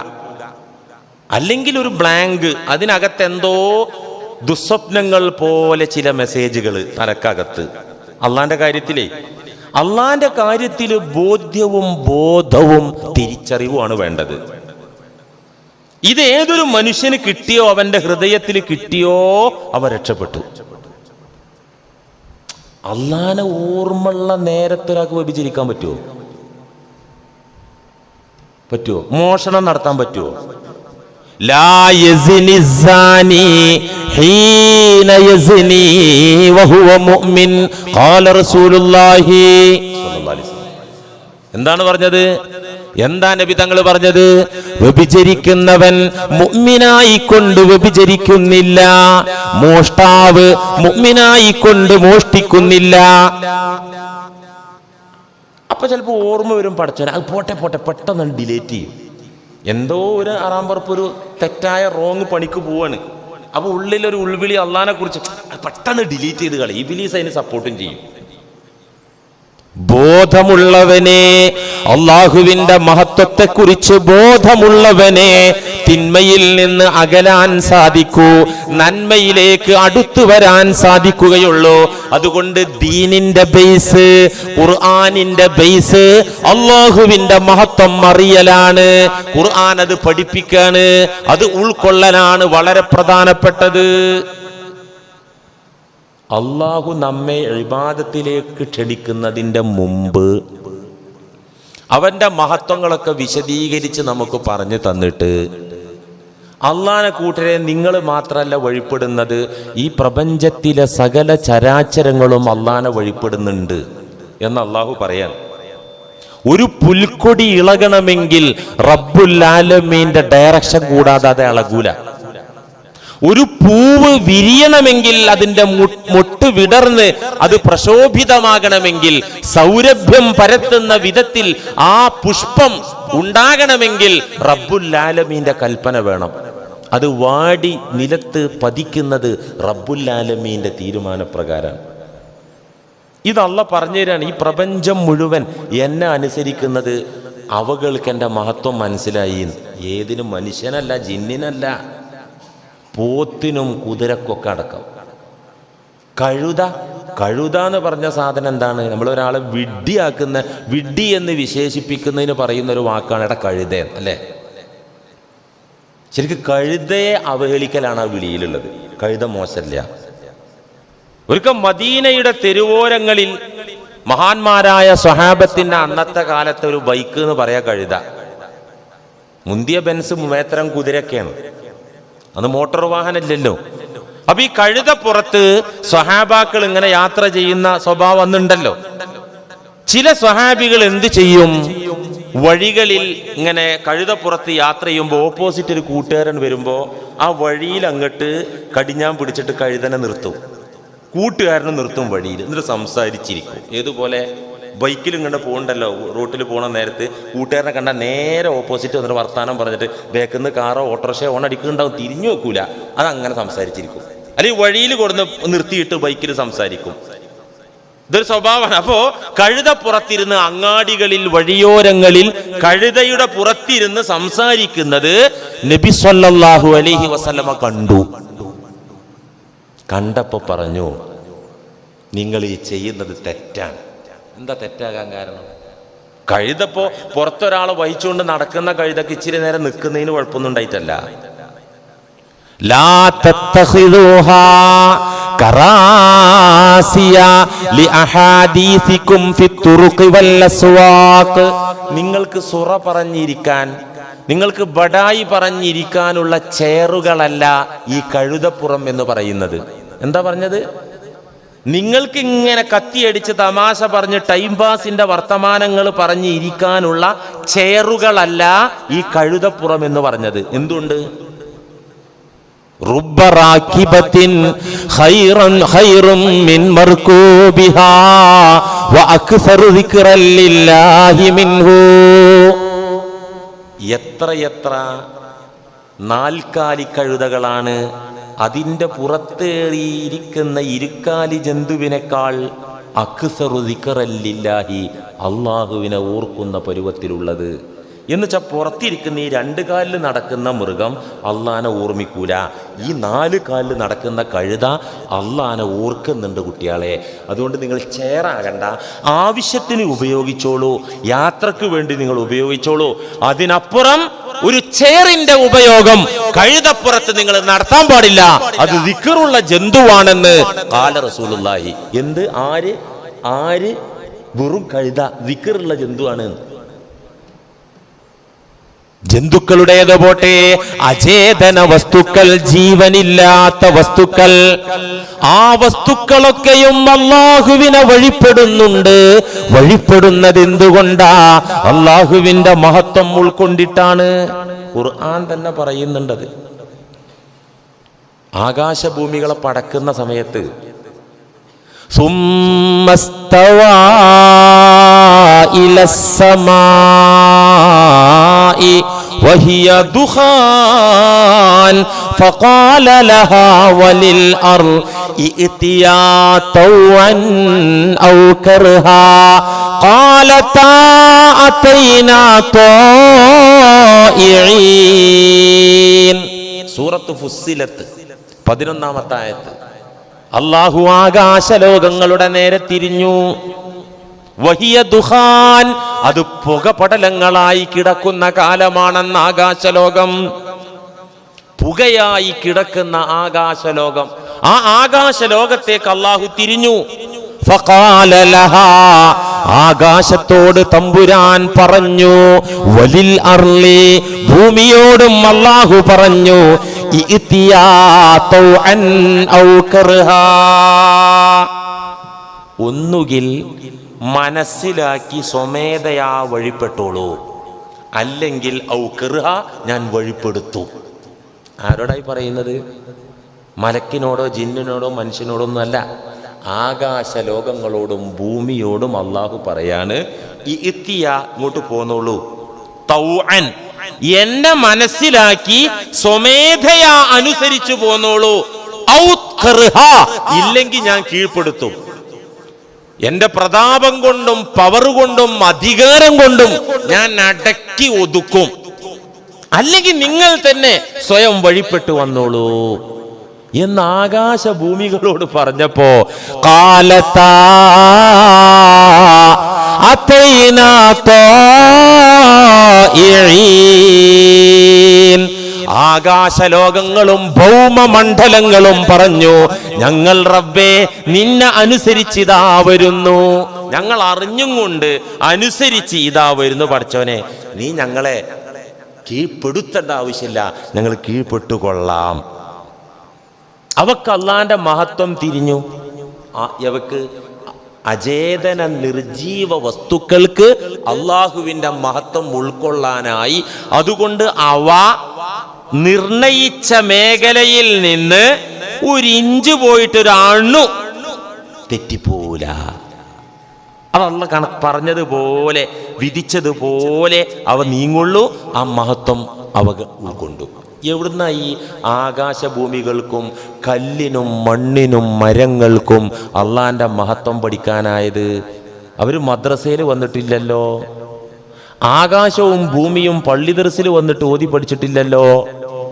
അല്ലെങ്കിൽ ഒരു ബ്ലാങ്ക്, അതിനകത്ത് എന്തോ ദുസ്വപ്നങ്ങൾ പോലെ ചില മെസ്സേജുകൾ തലക്കകത്ത്. അള്ളാന്റെ കാര്യത്തിൽ ബോധ്യവും ബോധവും തിരിച്ചറിവുമാണ് വേണ്ടത്. ഇത് ഏതൊരു മനുഷ്യന് കിട്ടിയോ, അവന്റെ ഹൃദയത്തിൽ കിട്ടിയോ, അവൻ രക്ഷപ്പെട്ടു. അള്ളാനെ ഓർമ്മയുള്ള നേരത്തൊരാൾക്ക് വ്യഭിചരിക്കാൻ പറ്റുമോ? മോഷണം നടത്താൻ പറ്റുമോ? ലാ യസ്നി സാനി ഹീന യസ്നി വഹുവ മുഅ്മിൻ ഖാല റസൂലുള്ളാഹി സ്വല്ലല്ലാഹു അലൈഹി വസല്ലം. എന്താണ് പറഞ്ഞത്? എന്താ നബി തങ്ങൾ പറഞ്ഞത്? വ്യഭിചരിക്കുന്നവൻ മുഅ്മിനായിക്കൊണ്ട് വ്യഭിചരിക്കുന്നില്ല, മോഷ്ടാവ് മുഅ്മിനായിക്കൊണ്ട് മോഷ്ടിക്കുന്നില്ല. അപ്പൊ ചിലപ്പോ ഓർമ്മ വരും, പടച്ചോനെ അത് പോട്ടെ പെട്ടെന്ന് ഡിലേറ്റ് ചെയ്യും. എന്തോ ഒരു ആറാമ്പറപ്പ്, ഒരു തെറ്റായ റോങ് പണിക്ക് പോവാണ്. അപ്പൊ ഉള്ളിലൊരു ഉൾവിളി അള്ളാനെ കുറിച്ച് പെട്ടെന്ന് ഡിലീറ്റ് ചെയ്ത് കളയും. ഇബ്ലീസ് അതിന് സപ്പോർട്ടും ചെയ്യും. ബോധമുള്ളവനെ, അള്ളാഹുവിന്റെ മഹത്വത്തെക്കുറിച്ച് ബോധമുള്ളവനെ തിന്മയിൽ നിന്ന് അകലാൻ സാധിക്കൂ, നന്മയിലേക്ക് അടുത്തു വരാൻ സാധിക്കുകയുള്ളൂ. അതുകൊണ്ട് ദീനിന്റെ ബേസ്, ഖുർആനിന്റെ ബേസ് അള്ളാഹുവിന്റെ മഹത്വം അറിയലാണ്. ഖുർആൻ അത് പഠിപ്പിക്കാണ്, അത് ഉൾക്കൊള്ളലാണ് വളരെ പ്രധാനപ്പെട്ടത്. അള്ളാഹു നമ്മെ ഇബാദത്തിലേക്ക് ക്ഷണിക്കുന്നതിൻ്റെ മുമ്പ് അവന്റെ മഹത്വങ്ങളൊക്കെ വിശദീകരിച്ച് നമുക്ക് പറഞ്ഞു തന്നിട്ട് അള്ളാനെ കൂട്ടരെ നിങ്ങൾ മാത്രമല്ല വഴിപ്പെടുന്നത്, ഈ പ്രപഞ്ചത്തിലെ സകല ചരാചരങ്ങളും അള്ളാനെ വഴിപ്പെടുന്നുണ്ട് എന്ന് അള്ളാഹു പറയാൻ. ഒരു പുൽക്കൊടി ഇളകണമെങ്കിൽ റബ്ബുൽ ആലമീന്റെ ഡയറക്ഷൻ കൂടാതെ അത് ഇളകൂല. ഒരു പൂവ് വിരിയണമെങ്കിൽ അതിന്റെ മുട്ട് വിടർന്ന് അത് പ്രശോഭിതമാകണമെങ്കിൽ, സൗരഭ്യം പരത്തുന്ന വിധത്തിൽ ആ പുഷ്പം ഉണ്ടാകണമെങ്കിൽ റബ്ബുൽ ആലമീന്റെ കൽപ്പന വേണം. അത് വാടി നിലത്ത് പതിക്കുന്നത് റബ്ബുൽ ആലമീന്റെ തീരുമാനപ്രകാരമാണ്. ഇത് അള്ളാഹ് പറഞ്ഞു തരാണ്. ഈ പ്രപഞ്ചം മുഴുവൻ എന്നെ അനുസരിക്കുന്നത് അവകൾക്ക് എൻ്റെ മഹത്വം മനസ്സിലായി. ഏതിനും, മനുഷ്യനല്ല, ജിന്നിനല്ല, പോത്തിനും കുതിരക്കൊക്കെ അടക്കം. കഴുത എന്ന് പറഞ്ഞ സാധനം എന്താണ്? നമ്മളൊരാളെ വിഡ്ഢിയാക്കുന്ന, വിഡ്ഢി എന്ന് വിശേഷിപ്പിക്കുന്നതിന് പറയുന്ന ഒരു വാക്കാണ് എടാ കഴുത, അല്ലേ? ശരിക്കും കഴുതയെ അവഹേളിക്കലാണ് ആ വിളിയിലുള്ളത്. കഴുത മോശമില്ല. ഒരിക്കൽ മദീനയുടെ തെരുവോരങ്ങളിൽ മഹാന്മാരായ സ്വഹാബത്തിന്റെ അന്നത്തെ കാലത്തെ ഒരു ബൈക്ക് എന്ന് പറയാ കഴുത. മുന്തിയ ബെൻസ് മേത്തരം കുതിരയൊക്കെയാണ്, അത് മോട്ടോർ വാഹനമില്ലല്ലോ. അപ്പൊ ഈ കഴുതപ്പുറത്ത് സ്വഹാബാക്കൾ ഇങ്ങനെ യാത്ര ചെയ്യുന്ന സ്വഭാവം അന്നുണ്ടല്ലോ. ചില സ്വഹാബികൾ എന്ത് ചെയ്യും? വഴികളിൽ ഇങ്ങനെ കഴുതപ്പുറത്ത് യാത്ര ചെയ്യുമ്പോൾ ഓപ്പോസിറ്റ് ഒരു കൂട്ടുകാരൻ വരുമ്പോൾ ആ വഴിയിൽ അങ്ങോട്ട് കടിഞ്ഞാൻ പിടിച്ചിട്ട് കഴുതനെ നിർത്തും, കൂട്ടുകാരനെ നിർത്തും വഴിയിൽ, എന്നിട്ട് സംസാരിച്ചിരിക്കും. ഏതുപോലെ ബൈക്കിൽ ഇങ്ങനെ പോകണ്ടല്ലോ, റോട്ടിൽ പോകണ നേരത്ത് കൂട്ടുകാരനെ കണ്ടാൽ നേരെ ഓപ്പോസിറ്റ് വന്നിട്ട് വർത്താനം പറഞ്ഞിട്ട് ബേക്കിന്ന് കാറോ ഓട്ടോറിക്ഷയോ ഓണടിക്കുന്നുണ്ടാവും, തിരിഞ്ഞു വെക്കൂല, അതങ്ങനെ സംസാരിച്ചിരിക്കും. അല്ലെങ്കിൽ വഴിയിൽ കൊടുന്ന് നിർത്തിയിട്ട് ബൈക്കിൽ സംസാരിക്കും. ഇതൊരു സ്വഭാവമാണ്. അപ്പോ കഴുതപ്പുറത്തിരുന്ന് അങ്ങാടികളിൽ, വഴിയോരങ്ങളിൽ കഴുതയുടെ പുറത്തിരുന്ന് സംസാരിക്കുന്നത് നബി സല്ലല്ലാഹു അലൈഹി വസല്ലമ കണ്ടു. കണ്ടപ്പോ പറഞ്ഞു, നിങ്ങൾ ഈ ചെയ്യുന്നത് തെറ്റാണ്. എന്താ തെറ്റാകാൻ കാരണം? കഴുതപ്പോ പുറത്തൊരാളെ വഹിച്ചുകൊണ്ട് നടക്കുന്ന കഴുതക്ക് ഇച്ചിരി നേരം നിൽക്കുന്നതിന് കുഴപ്പമൊന്നും ഉണ്ടായിട്ടല്ല. ലാ തത്തഖിദൂഹാ കറാസിയ ലിഅഹാദീസികും ഫിത്തുറുഖി വൽ അസ്വാഖ്. നിങ്ങൾക്ക് സുറ പറഞ്ഞിരിക്കാൻ, നിങ്ങൾക്ക് ബഡായി പറഞ്ഞിരിക്കാനുള്ള ചെയറുകളല്ല ഈ കഴുതപ്പുറം എന്ന് പറയുന്നത്. എന്താ പറഞ്ഞത്? നിങ്ങൾക്ക് ഇങ്ങനെ കത്തിയടിച്ച് തമാശ പറഞ്ഞ് ടൈം പാസിന്റെ വർത്തമാനങ്ങൾ പറഞ്ഞ് ഇരിക്കാനുള്ള ചെയറുകളല്ല ഈ കഴുതപ്പുറം എന്ന് പറഞ്ഞത്. എന്തുകൊണ്ട്? റുബ്ബ റാകിബത്തിൻ ഖൈറും മിൻ മർകൂബിഹാ വഅക്സറു ദിക്റൻ ലില്ലാഹി മിൻഹു. എത്ര നാൽക്കാലി കഴുതകളാണ് അതിൻ്റെ പുറത്തേറിയിരിക്കുന്ന ഇരുക്കാലി ജന്തുവിനേക്കാൾ അക്സറു ദിക്റൻ ലില്ലാഹി, അള്ളാഹുവിനെ ഓർക്കുന്ന പരുവത്തിലുള്ളത്. എന്നുവെച്ചാൽ പുറത്തിരിക്കുന്ന ഈ 2 കാലിൽ നടക്കുന്ന മൃഗം അള്ളാനെ ഓർമ്മിക്കൂല, ഈ 4 കാലിൽ നടക്കുന്ന കഴുത അള്ളാനെ ഓർക്കുന്നുണ്ട് കുട്ടികളെ. അതുകൊണ്ട് നിങ്ങൾ ചെയറാകണ്ട, ആവശ്യത്തിന് ഉപയോഗിച്ചോളൂ, യാത്രക്ക് വേണ്ടി നിങ്ങൾ ഉപയോഗിച്ചോളൂ. അതിനപ്പുറം ഒരു ചെയറിന്റെ ഉപയോഗം കഴുതപ്പുറത്ത് നിങ്ങൾ നടത്താൻ പാടില്ല, അത് ദിക്റുള്ള ജന്തുവാണെന്ന് ഖാല റസൂലുള്ളാഹി. എന്ത്? ആര് വെറും കഴുത ദിക്റുള്ള ജന്തുവാണ്? ജന്തുക്കളുടേത് പോട്ടെ, അചേതന വസ്തുക്കൾ, ജീവനില്ലാത്ത വസ്തുക്കൾ, ആ വസ്തുക്കളൊക്കെയും അള്ളാഹുവിനെ വഴിപ്പെടുന്നുണ്ട്. വഴിപ്പെടുന്നത് എന്തുകൊണ്ടാ? അള്ളാഹുവിന്റെ മഹത്വം ഉൾക്കൊണ്ടിട്ടാണ്. ഖുർആൻ തന്നെ പറയുന്നുണ്ടത്. ആകാശഭൂമികളെ പടക്കുന്ന സമയത്ത് സുമ്മസ്തവാ ഇലസ്സമാഇ വഹിയ ദുഖാൻ ഫഖാല ലഹാ വലിൽ അർളി ഇഅ്തിയാ തൗഅൻ ഔ കർഹാ ഖാലതാ അതൈനാ ത്വാഇഈൻ. സൂറത്ത് ഫുസ്സിലത്ത് 11-ാമത്തെ ആയത്ത്. അല്ലാഹു ആകാശലോകങ്ങളുടെ നേരെ തിരിഞ്ഞു. വഹിയ ദുഖാൻ, അത് പുകപടലങ്ങളായി കിടക്കുന്ന കാലമാണെന്ന് ആകാശലോകം. പുകയായി കിടക്കുന്ന ആകാശലോകം, ആ ആകാശലോകത്തേക്ക് അല്ലാഹു തിരിഞ്ഞു. ഫഖാല ലഹാ, ആകാശത്തോട് തമ്പുരാൻ പറഞ്ഞു, വലിൽ അർളി, ഭൂമിയോടും അല്ലാഹു പറഞ്ഞു, ഇഅ്തിയാ തൗഅൻ ഔ കർഹാ, ഒന്നുകിൽ മനസ്സിലാക്കി സ്വമേധയാ വഴിപ്പെട്ടോളൂ, അല്ലെങ്കിൽ ഔ കർഹ, ഞാൻ വഴിപ്പെടുത്തും. ആരോടായി പറയുന്നത്? മലക്കിനോടോ ജിന്നിനോടോ മനുഷ്യനോടോ ഒന്നുമല്ല, ആകാശ ലോകങ്ങളോടും ഭൂമിയോടും അള്ളാഹു പറയാണ്, ഇഅ്തിയാ, ഇങ്ങോട്ട് പോന്നോളൂ, തൗഅൻ, എന്നെ മനസ്സിലാക്കി സ്വമേധയാ അനുസരിച്ചു പോന്നോളൂ, ഔ കർഹ, ഇല്ലെങ്കിൽ ഞാൻ കീഴ്പ്പെടുത്തും. എന്റെ പ്രതാപം കൊണ്ടും പവർ കൊണ്ടും അധികാരം കൊണ്ടും ഞാൻ അടക്കി ഒതുക്കും, അല്ലെങ്കിൽ നിങ്ങൾ തന്നെ സ്വയം വഴിപ്പെട്ടു വന്നോളൂ എന്ന് ആകാശ ഭൂമികളോട് പറഞ്ഞപ്പോ, കാലത്താ അതൈനാ ത്വാഇഈൻ, ആകാശലോകങ്ങളും ഭൗമമണ്ഡലങ്ങളും പറഞ്ഞു, ഞങ്ങൾ റബ്ബേ നിന്നെ അനുസരിച്ചിതാ വരുന്നു, ഞങ്ങൾ അറിഞ്ഞും കൊണ്ട് അനുസരിച്ച് ഇതാ വരുന്നു. പഠിച്ചോനെ, നീ ഞങ്ങളെ കീഴ്പ്പെടുത്തേണ്ട ആവശ്യമില്ല, ഞങ്ങൾ കീഴ്പ്പെട്ടുകൊള്ളാം. അവക്ക് അള്ളാന്റെ മഹത്വം തിരിഞ്ഞു. അവക്ക് അചേതന നിർജീവ വസ്തുക്കൾക്ക് അള്ളാഹുവിന്റെ മഹത്വം ഉൾക്കൊള്ളാനായി. അതുകൊണ്ട് അവ നിർണയിച്ച മേഖലയിൽ നിന്ന് ഒരു ഇഞ്ച് പോയിട്ടൊരു അണു തെറ്റിപ്പോല. അതല്ല പറഞ്ഞതുപോലെ വിധിച്ചതുപോലെ അവ നീങ്ങുള്ളൂ. ആ മഹത്വം അവ ഉൾക്കൊണ്ടു. എവിടുന്ന ഈ ആകാശഭൂമികൾക്കും കല്ലിനും മണ്ണിനും മരങ്ങൾക്കും അള്ളാന്റെ മഹത്വം പഠിക്കാനായത്? അവർ മദ്രസയിൽ വന്നിട്ടില്ലല്ലോ, ആകാശവും ഭൂമിയും പള്ളി ദർസിൽ വന്നിട്ട് ഓതി പഠിച്ചിട്ടില്ലല്ലോ,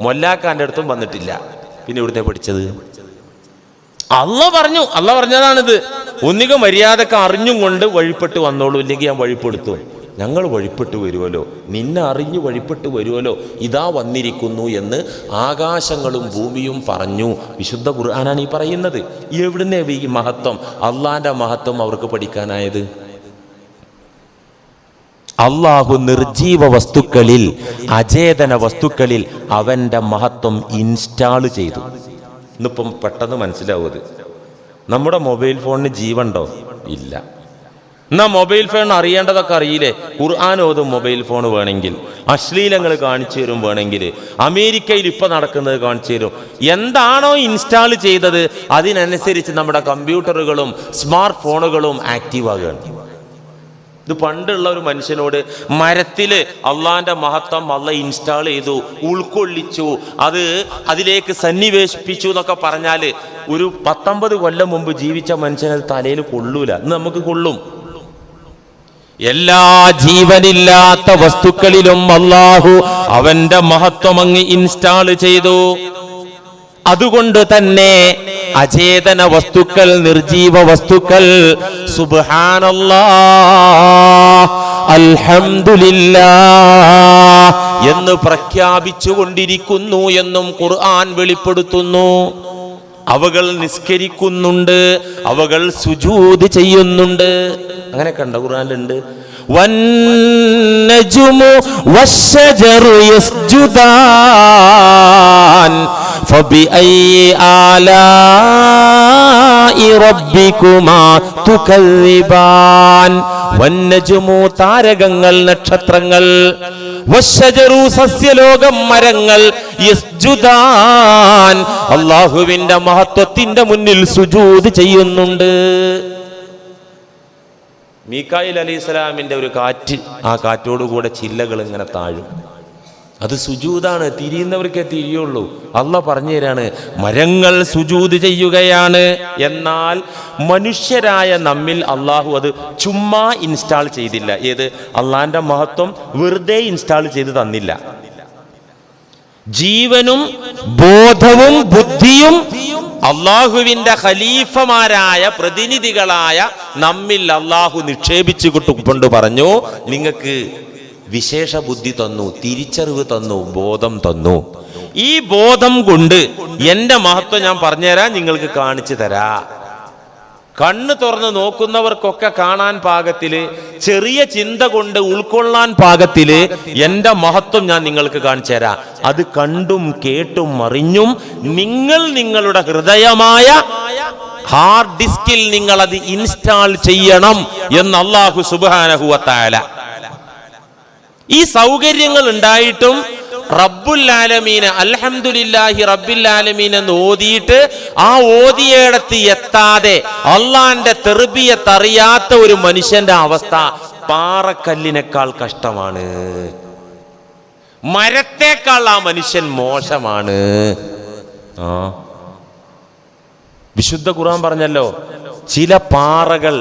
മൊല്ലാക്കാന്റെ അടുത്തും വന്നിട്ടില്ല. പിന്നെ ഇവിടുത്തെ പഠിച്ചത്? അള്ളാഹ് പറഞ്ഞതാണിത്. ഒന്നിക മര്യാദക്ക് അറിഞ്ഞും കൊണ്ട് വഴിപ്പെട്ട് വന്നോളൂ, ഇല്ലെങ്കിൽ ഞാൻ വഴിപ്പെടുത്തും. ഞങ്ങൾ വഴിപ്പെട്ടു വരുമല്ലോ, നിന്നെ അറിഞ്ഞു വഴിപ്പെട്ടു വരുമല്ലോ, ഇതാ വന്നിരിക്കുന്നു എന്ന് ആകാശങ്ങളും ഭൂമിയും പറഞ്ഞു. വിശുദ്ധ ഖുർആനാണ് ഈ പറയുന്നത്. എവിടുന്നേ ഈ മഹത്വം, അള്ളാന്റെ മഹത്വം അവർക്ക് പഠിക്കാനായത്? അള്ളാഹു നിർജീവ വസ്തുക്കളിൽ, അചേതന വസ്തുക്കളിൽ അവന്റെ മഹത്വം ഇൻസ്റ്റാള് ചെയ്തു. ഇന്നിപ്പം പെട്ടെന്ന് മനസ്സിലാവുന്നത്, നമ്മുടെ മൊബൈൽ ഫോണിന് ജീവനുണ്ടോ? ഇല്ല. എന്നാ മൊബൈൽ ഫോൺ അറിയേണ്ടതൊക്കെ അറിയില്ലേ? ഖുർആൻ ഓതും മൊബൈൽ ഫോൺ വേണമെങ്കിൽ, അശ്ലീലങ്ങൾ കാണിച്ചു തരും വേണമെങ്കിൽ, അമേരിക്കയിൽ ഇപ്പൊ നടക്കുന്നത് കാണിച്ചു തരും. എന്താണോ ഇൻസ്റ്റാൾ ചെയ്തത് അതിനനുസരിച്ച് നമ്മുടെ കമ്പ്യൂട്ടറുകളും സ്മാർട്ട് ഫോണുകളും ആക്റ്റീവ് ആകുകയാണ്. ഇത് പണ്ടുള്ള ഒരു മനുഷ്യനോട് മരത്തില് അള്ളാന്റെ മഹത്വം അള്ള ഇൻസ്റ്റാൾ ചെയ്തു, ഉൾക്കൊള്ളിച്ചു, അതിലേക്ക് സന്നിവേശിപ്പിച്ചു എന്നൊക്കെ പറഞ്ഞാല് ഒരു 19 കൊല്ലം മുമ്പ് ജീവിച്ച മനുഷ്യനത് തലയിൽ കൊള്ളൂല. ഇന്ന് നമുക്ക് കൊള്ളും. എല്ലാ ജീവനില്ലാത്ത വസ്തുക്കളിലും അള്ളാഹു അവന്റെ മഹത്വം അങ്ങ് ഇൻസ്റ്റാൾ ചെയ്തു. അതുകൊണ്ട് തന്നെ അചേതന വസ്തുക്കൾ, നിർജീവ വസ്തുക്കൾ സുബ്ഹാനല്ലാഹ് അൽഹംദുലില്ലാഹ് എന്ന് പ്രഖ്യാപിച്ചു കൊണ്ടിരിക്കുന്നു എന്നും ഖുർആൻ വെളിപ്പെടുത്തുന്നു. അവകൾ നിസ്കരിക്കുന്നുണ്ട്, അവകൾ സുജൂദ് ചെയ്യുന്നുണ്ട്. അങ്ങനെ കണ്ട ഖുർആനിലുണ്ട്. വന്നജ്മു വശ്ശജറു യസ്ജുദാൻ ഫബിഅയ്യി ആലാഇ റബ്ബികുമാ തുകല്ലിബാൻ. വന്നജ്മു താരകങ്ങൾ, നക്ഷത്രങ്ങൾ, വശ്ശജറു സസ്യലോകം, മരങ്ങൾ, യസ്ജുദാൻ അല്ലാഹുവിന്റെ മഹത്വത്തിന്റെ മുന്നിൽ സുജൂദ് ചെയ്യുന്നുണ്ട്. മീകായിൽ അലൈഹിസ്സലാമിന്റെ ഒരു കാറ്റ്, ആ കാറ്റോടുകൂടെ ചില്ലകൾ ഇങ്ങനെ താഴും. അത് സുജൂദാണ്. തിരിയുന്നവർക്കേ തിരിയുള്ളൂ. അള്ളാഹ് പറഞ്ഞു തരാണ്, മരങ്ങൾ സുജൂദ് ചെയ്യുകയാണ്. എന്നാൽ മനുഷ്യരായ നമ്മിൽ അള്ളാഹു അത് ചുമ്മാ ഇൻസ്റ്റാൾ ചെയ്തില്ല. ഏത്? അള്ളാന്റെ മഹത്വം വെറുതെ ഇൻസ്റ്റാൾ ചെയ്ത് തന്നില്ല. ജീവനും ബോധവും ബുദ്ധിയും അള്ളാഹുവിന്റെ ഖലീഫമാരായ പ്രതിനിധികളായ നമ്മിൽ അള്ളാഹു നിക്ഷേപിച്ചു കൊണ്ട് പറഞ്ഞു, നിങ്ങൾക്ക് വിശേഷ ബുദ്ധി തന്നു, തിരിച്ചറിവ് തന്നു, ബോധം തന്നു. ഈ ബോധം കൊണ്ട് എന്റെ മഹത്വം ഞാൻ പറഞ്ഞുതരാം, നിങ്ങൾക്ക് കാണിച്ചു തരാ. കണ്ണ് തുറന്ന് നോക്കുന്നവർക്കൊക്കെ കാണാൻ പാകത്തില്, ചെറിയ ചിന്ത കൊണ്ട് ഉൾക്കൊള്ളാൻ പാകത്തില് എന്റെ മഹത്വം ഞാൻ നിങ്ങൾക്ക് കാണിച്ചു തരാം. അത് കണ്ടും കേട്ടും അറിഞ്ഞും നിങ്ങൾ നിങ്ങളുടെ ഹൃദയമായ ഹാർഡ് ഡിസ്കിൽ നിങ്ങൾ അത് ഇൻസ്റ്റാൾ ചെയ്യണം എന്ന് അല്ലാഹു സുബ്ഹാനഹു വ തആല. ഈ സൗകര്യങ്ങൾ ഉണ്ടായിട്ടും റബ്ബുൽ ആലമീൻ അൽഹംദുലില്ലാഹി റബ്ബിൽ ആലമീൻ എന്ന് ഓതിയിട്ട് ആ ഓതിയേടത്ത് എത്താതെ അള്ളാന്റെ തെർബിയത്ത് അറിയാത്ത ഒരു മനുഷ്യന്റെ അവസ്ഥ പാറക്കല്ലിനേക്കാൾ കഷ്ടമാണ്. മരത്തേക്കാൾ ആ മനുഷ്യൻ മോശമാണ്. വിശുദ്ധ ഖുർആൻ പറഞ്ഞല്ലോ, ചില പാറകൾ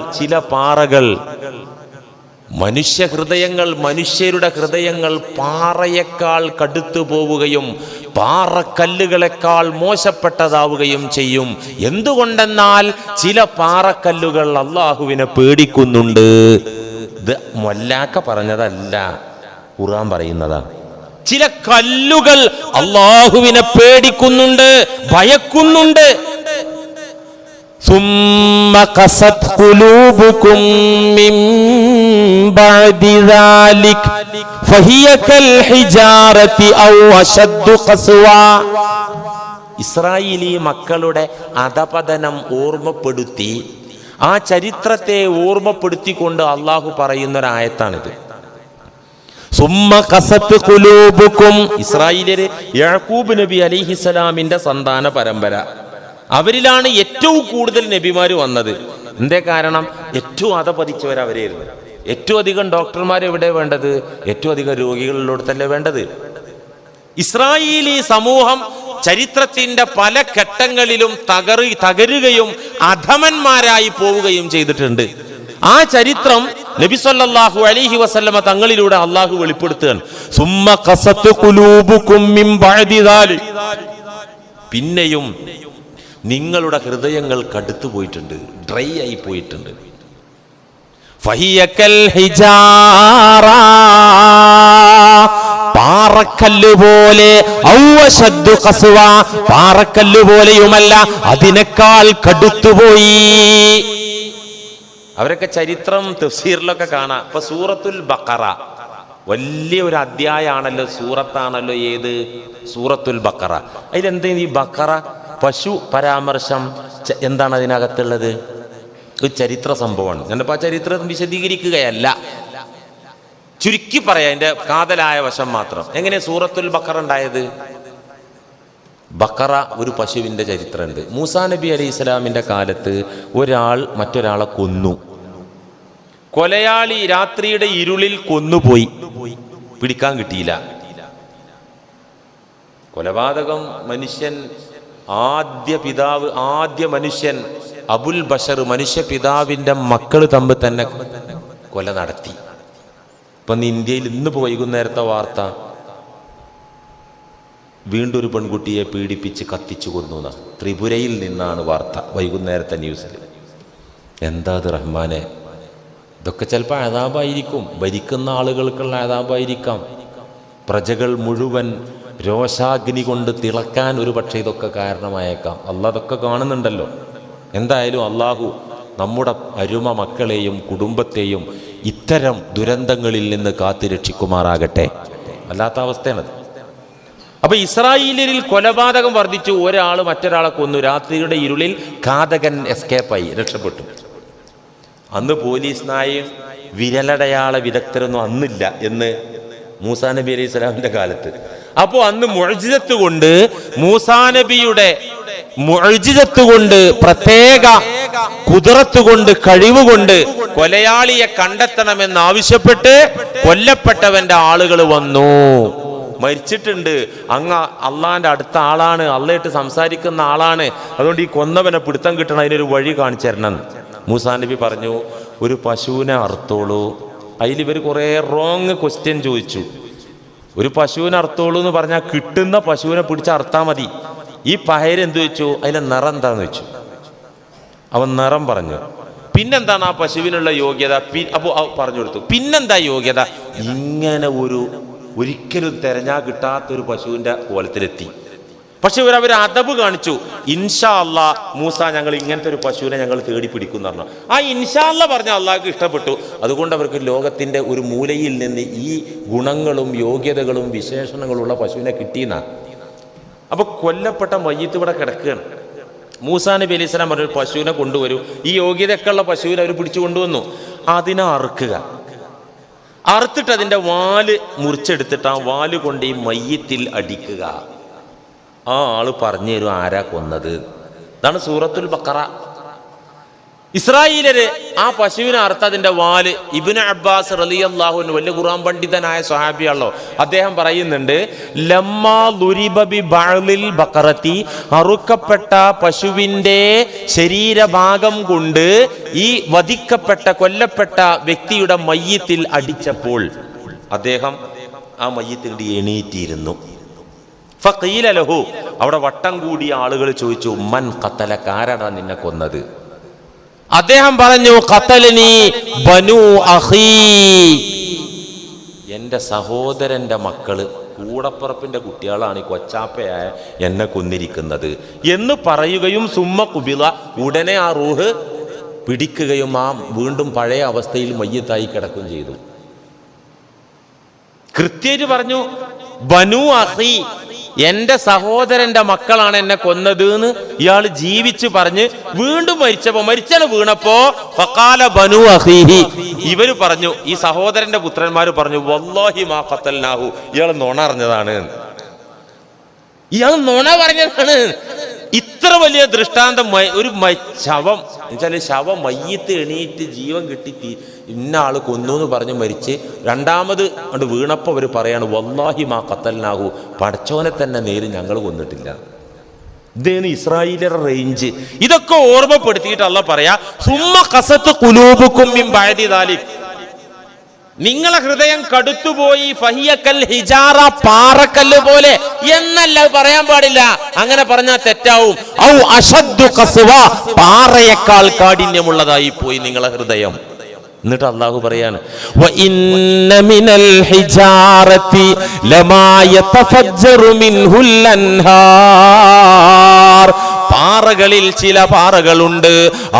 മനുഷ്യ ഹൃദയങ്ങൾ, മനുഷ്യരുടെ ഹൃദയങ്ങൾ പാറയേക്കാൾ കടുത്തു പോവുകയും പാറക്കല്ലുകളെക്കാൾ മോശപ്പെട്ടതാവുകയും ചെയ്യും. എന്തുകൊണ്ടെന്നാൽ ചില പാറക്കല്ലുകൾ അള്ളാഹുവിനെ പേടിക്കുന്നുണ്ട്. ഇത് മൊല്ലാക്ക പറഞ്ഞതല്ല, ഖുർആൻ പറയുന്നതാ. ചില കല്ലുകൾ അള്ളാഹുവിനെ പേടിക്കുന്നുണ്ട്, ഭയക്കുന്നുണ്ട്. ثم قست قلوبكم من بعد ذلك فهي كالحجارة أو أشد قسوة. ഇസ്രായേലി മക്കളുടെ അധപതനം ഓർമ്മപ്പെടുത്തി, ആ ചരിത്രത്തെ ഓർമ്മപ്പെടുത്തിക്കൊണ്ട് അള്ളാഹു പറയുന്നൊരായത്താണിത്. സുമ്മ ഖസത് ഖുലൂബുക്കും. ഇസ്രായേലിയര് യാക്കൂബ് നബി അലൈഹിസ്സലാമിന്റെ സന്താന പരമ്പര. അവരിലാണ് ഏറ്റവും കൂടുതൽ നബിമാര് വന്നത്. എന്തേ കാരണം? ഏറ്റവും അധപതിച്ചവർ അവരായിരുന്നു. ഏറ്റവും അധികം ഡോക്ടർമാർ എവിടെ വേണ്ടത്? ഏറ്റവും അധികം രോഗികളിലോടത്തല്ലേ വേണ്ടത്. ഇസ്രായേലി സമൂഹം ചരിത്രത്തിന്റെ പല ഘട്ടങ്ങളിലും തകരുകയും അധമന്മാരായി പോവുകയും ചെയ്തിട്ടുണ്ട്. ആ ചരിത്രം നബി സല്ലല്ലാഹു അലൈഹി വസല്ലമ തങ്ങളിലൂടെ അള്ളാഹു വെളിപ്പെടുത്തുകയാണ്. സുമ്മ ഖസത് ഖുലൂബുക്കും മിൻ ബഅദി ദാലിക്. പിന്നെയും നിങ്ങളുടെ ഹൃദയങ്ങൾ കടുത്തു പോയിട്ടുണ്ട്, ഡ്രൈ ആയി പോയിട്ടുണ്ട്. ഫഹിയക്കൽ ഹിജാറ, പാറക്കല്ല് പോലെ, ഔ അശദ്ദു ഖസ്വ, പാറക്കല്ല് പോലെയുമല്ല, അതിനേക്കാൾ കടുത്തുപോയി. അവരൊക്കെ ചരിത്രം തഫ്സീറിലൊക്കെ കാണാം. ഇപ്പൊ സൂറത്തുൽ ബഖറ വലിയ ഒരു അധ്യായമാണല്ലോ, സൂറത്താണല്ലോ. ഏത്? സൂറത്തുൽ ബഖറ. അതിലെന്താ ഈ ബഖറ? പശു പരാമർശം എന്താണ് അതിനകത്തുള്ളത്? ഒരു ചരിത്ര സംഭവമാണ്. ഞാനിപ്പോൾ ആ ചരിത്രം വിശദീകരിക്കുകയല്ല, ചുരുക്കി പറയാം, അതിന്റെ കാതലായ വശം മാത്രം. എങ്ങനെ സൂറത്തുൽ ബഖറ ഉണ്ടായത്? ബഖറ ഒരു പശുവിന്റെ ചരിത്രമുണ്ട്. മൂസാ നബി അലൈഹി സ്വലാമിന്റെ കാലത്ത് ഒരാൾ മറ്റൊരാളെ കൊന്നു. കൊലയാളി രാത്രിയുടെ ഇരുളിൽ കൊന്നുപോയി, പിടിക്കാൻ കിട്ടിയില്ല. കൊലപാതകം മനുഷ്യൻ, ആദ്യ മനുഷ്യൻ അബുൽ ബഷർ, മനുഷ്യ പിതാവിന്റെ മക്കള് തമ്മിൽ തന്നെ കൊല നടത്തി. ഇപ്പൊ ഇന്ത്യയിൽ ഇന്ന് വൈകുന്നേരത്തെ വാർത്ത, വീണ്ടും ഒരു പെൺകുട്ടിയെ പീഡിപ്പിച്ച് കത്തിച്ചു കൊന്നു. ത്രിപുരയിൽ നിന്നാണ് വാർത്ത, വൈകുന്നേരത്തെ ന്യൂസിൽ. എന്താ അത് റഹ്മാനെ? ഇതൊക്കെ ചിലപ്പോൾ അദാബായിരിക്കും, ഭരിക്കുന്ന ആളുകൾക്കുള്ള അദാബായിരിക്കാം. പ്രജകൾ മുഴുവൻ രോഷാഗ്നി കൊണ്ട് തിളക്കാൻ ഒരു പക്ഷേ ഇതൊക്കെ കാരണമായേക്കാം. അള്ളാഹ് അതൊക്കെ കാണുന്നുണ്ടല്ലോ. എന്തായാലും അള്ളാഹു നമ്മുടെ അരുമ മക്കളെയും കുടുംബത്തെയും ഇത്തരം ദുരന്തങ്ങളിൽ നിന്ന് കാത്തുരക്ഷിക്കുമാറാകട്ടെ. അല്ലാത്ത അവസ്ഥയാണത്. അപ്പൊ ഇസ്രായേലിൽ കൊലപാതകം വർദ്ധിച്ചു. ഒരാൾ മറ്റൊരാളെ കൊന്നു. രാത്രിയുടെ ഇരുളിൽ ഘാതകൻ എസ്കേപ്പായി, രക്ഷപ്പെട്ടു. അന്ന് പോലീസ് നായയും വിരലടയാള വിദഗ്ധരൊന്നും അന്നില്ല എന്ന് മൂസാ നബി അലൈഹി സ്വലാമിന്റെ കാലത്ത്. അപ്പോ അന്ന് മുഅ്ജിസത്ത് കൊണ്ട്, മൂസാ നബിയുടെ മുഅ്ജിസത്ത് കൊണ്ട്, പ്രത്യേക കുദറത്ത് കൊണ്ട്, കഴിവുകൊണ്ട് കൊലയാളിയെ കണ്ടെത്തണമെന്ന് ആവശ്യപ്പെട്ട് കൊല്ലപ്പെട്ടവന്റെ ആളുകൾ വന്നു. മരിച്ചിട്ടുണ്ട്, അങ്ങ് അള്ളാന്റെ അടുത്ത ആളാണ്, അള്ളായിട്ട് സംസാരിക്കുന്ന ആളാണ്, അതുകൊണ്ട് ഈ കൊന്നവനെ പിടുത്തം കിട്ടണം, അതിനൊരു വഴി കാണിച്ചു തരണം. മൂസാ നബി പറഞ്ഞു, ഒരു പശുവിനെ അറുത്തോളൂ. അതിൽ ഇവർ കുറേ റോങ് ക്വസ്റ്റ്യൻ ചോദിച്ചു. ഒരു പശുവിനെ അറുത്തോളൂ എന്ന് പറഞ്ഞാൽ കിട്ടുന്ന പശുവിനെ പിടിച്ച് അറുത്താൽ മതി. ഈ പഹയര് എന്ത് വെച്ചു? അതിലെ നിറം എന്താന്ന് വെച്ചു. അവൻ നിറം പറഞ്ഞു. പിന്നെന്താണ് ആ പശുവിനുള്ള യോഗ്യത? അപ്പോൾ പറഞ്ഞു കൊടുത്തു. പിന്നെന്താ യോഗ്യത? ഇങ്ങനെ ഒരിക്കലും തെരഞ്ഞാൽ കിട്ടാത്തൊരു പശുവിൻ്റെ കോലത്തിലെത്തി. പക്ഷെ അവർ അദബ് കാണിച്ചു. ഇൻഷാ അല്ലാ മൂസ, ഞങ്ങൾ ഇങ്ങനത്തെ ഒരു പശുവിനെ ഞങ്ങൾ തേടി പിടിക്കും എന്ന് പറഞ്ഞു. ആ ഇൻഷാ അല്ലാ പറഞ്ഞ അള്ളാഹ്ക്ക് ഇഷ്ടപ്പെട്ടു. അതുകൊണ്ട് അവർക്ക് ലോകത്തിന്റെ ഒരു മൂലയിൽ നിന്ന് ഈ ഗുണങ്ങളും യോഗ്യതകളും വിശേഷണങ്ങളുള്ള പശുവിനെ കിട്ടിയെന്നാ. അപ്പൊ കൊല്ലപ്പെട്ട മയ്യിത്ത് ഇവിടെ കിടക്കുകയാണ്. മൂസാ നബി അലൈഹി സ്വലാം പറഞ്ഞ പശുവിനെ കൊണ്ടുവരൂ. ഈ യോഗ്യതയൊക്കെ ഉള്ള പശുവിനെ അവർ പിടിച്ചു കൊണ്ടുവന്നു. അതിനെ അറുത്തിട്ട് അതിന്റെ വാല് മുറിച്ചെടുത്തിട്ട് ആ വാല് കൊണ്ട് ഈ മയ്യിത്തിൽ അടിക്കുക. ആ ആള് പറഞ്ഞു തരും ആരാ കൊന്നത്. ഇതാണ് സൂറത്തുൽ ബഖറ. ഇസ്രായേലര് ആ പശുവിനെ അറുത്തതിന്റെ വാല് ഇബ്നു അബ്ബാസ് റളിയല്ലാഹു അൻഹു വലിയ ഖുർആൻ പണ്ഡിതനായ സ്വഹാബിയാണല്ലോ, അദ്ദേഹം പറയുന്നുണ്ട്, ലമ്മാ ളുരിബ ബി ബഅലിൽ ബഖറത്തി, അറുക്കപ്പെട്ട പശുവിന്റെ ശരീരഭാഗം കൊണ്ട് ഈ വധിക്കപ്പെട്ട കൊല്ലപ്പെട്ട വ്യക്തിയുടെ മയ്യിത്തിൽ അടിച്ചപ്പോൾ അദ്ദേഹം ആ മയ്യിത്തിൽ എണീറ്റിരുന്നു. ഫഖീല ലഹു, അവിടെ വട്ടം കൂടിയ ആളുകൾ ചോദിച്ചു, മൻ ഖതലക, ആരാണ് നിന്നെ കൊന്നത്? അദ്ദേഹം പറഞ്ഞു, ഖതലനി ബനു അഖീ, എന്റെ സഹോദരന്റെ മക്കള്, കൂടപ്പുറപ്പിന്റെ കുട്ടികളാണ് ഈ കൊച്ചാപ്പയായ എന്നെ കൊന്നിരിക്കുന്നത് എന്ന് പറയുകയും സുമ്മ ഖുബില, ഉടനെ ആ റൂഹ് പിടിക്കുകയും ആ വീണ്ടും പഴയ അവസ്ഥയിൽ മയ്യിത്തായി കിടക്കുകയും ചെയ്തു. കൃത്യമായിട്ട് പറഞ്ഞു, ബനു അഖീ, എന്റെ സഹോദരന്റെ മക്കളാണ് എന്നെ കൊന്നത് എന്ന് ഇയാൾ ജീവിച്ച് പറഞ്ഞ് വീണ്ടും മരിച്ചനെ വീണപ്പോ ഫഖാല ബനു അഖീഹി, ഇവര് പറഞ്ഞു, ഈ സഹോദരന്റെ പുത്രന്മാര് പറഞ്ഞു, വല്ലാഹി മാ ഖതൽനാഹു, ഇയാൾ നുണ പറഞ്ഞതാണ്, ഇയാൾ നുണ പറഞ്ഞതാണ്. ഇത്ര വലിയ ദൃഷ്ടാന്തം. ഒരു ശവം എന്നുവെച്ചാൽ ശവം മയ്യിത്ത് എണീറ്റ് ജീവൻ കിട്ടി ഇന്ന ആള് കൊന്നു എന്ന് പറഞ്ഞ് മരിച്ച് രണ്ടാമത് അങ്ങോട്ട് വീണപ്പോൾ അവർ പറയാണ്, വല്ലാഹി മാ ഖതൽനാഹു, പടച്ചോനെ തന്നെ നേര് ഞങ്ങൾ കൊന്നിട്ടില്ല. ഇതേന്ന് ഇസ്രായേലിന്റെ റേഞ്ച്. ഇതൊക്കെ ഓർമ്മപ്പെടുത്തിയിട്ട് അല്ലാഹ് പറയാ, സുമ്മ ഖസത്ത് ഖുലൂബുകും മിൻ ബഅദി ദാലിക്, നിങ്ങളെ ഹൃദയം കടുത്തുപോയി, ഫഹിയക്കൽ ഹിജാറ, പാറക്കല്ല് പോലെ എന്നല്ല പറയാൻ പാടില്ല, അങ്ങനെ പറഞ്ഞാൽ തെറ്റാവും. ഔ അശദ്ദു ഖസ്വ, പാറയേക്കാൾ കാഠിന്യമുള്ളതായി പോയി നിങ്ങളെ ഹൃദയം. എന്നിട്ട് അല്ലാഹു പറയാണ്, വ ഇന്ന മിനൽ ഹിജാറതി ലമാ യതഫജ്ജറു മിൻഹുൽ അൻഹാർ, പാറകളിൽ ചില പാറകളുണ്ട്,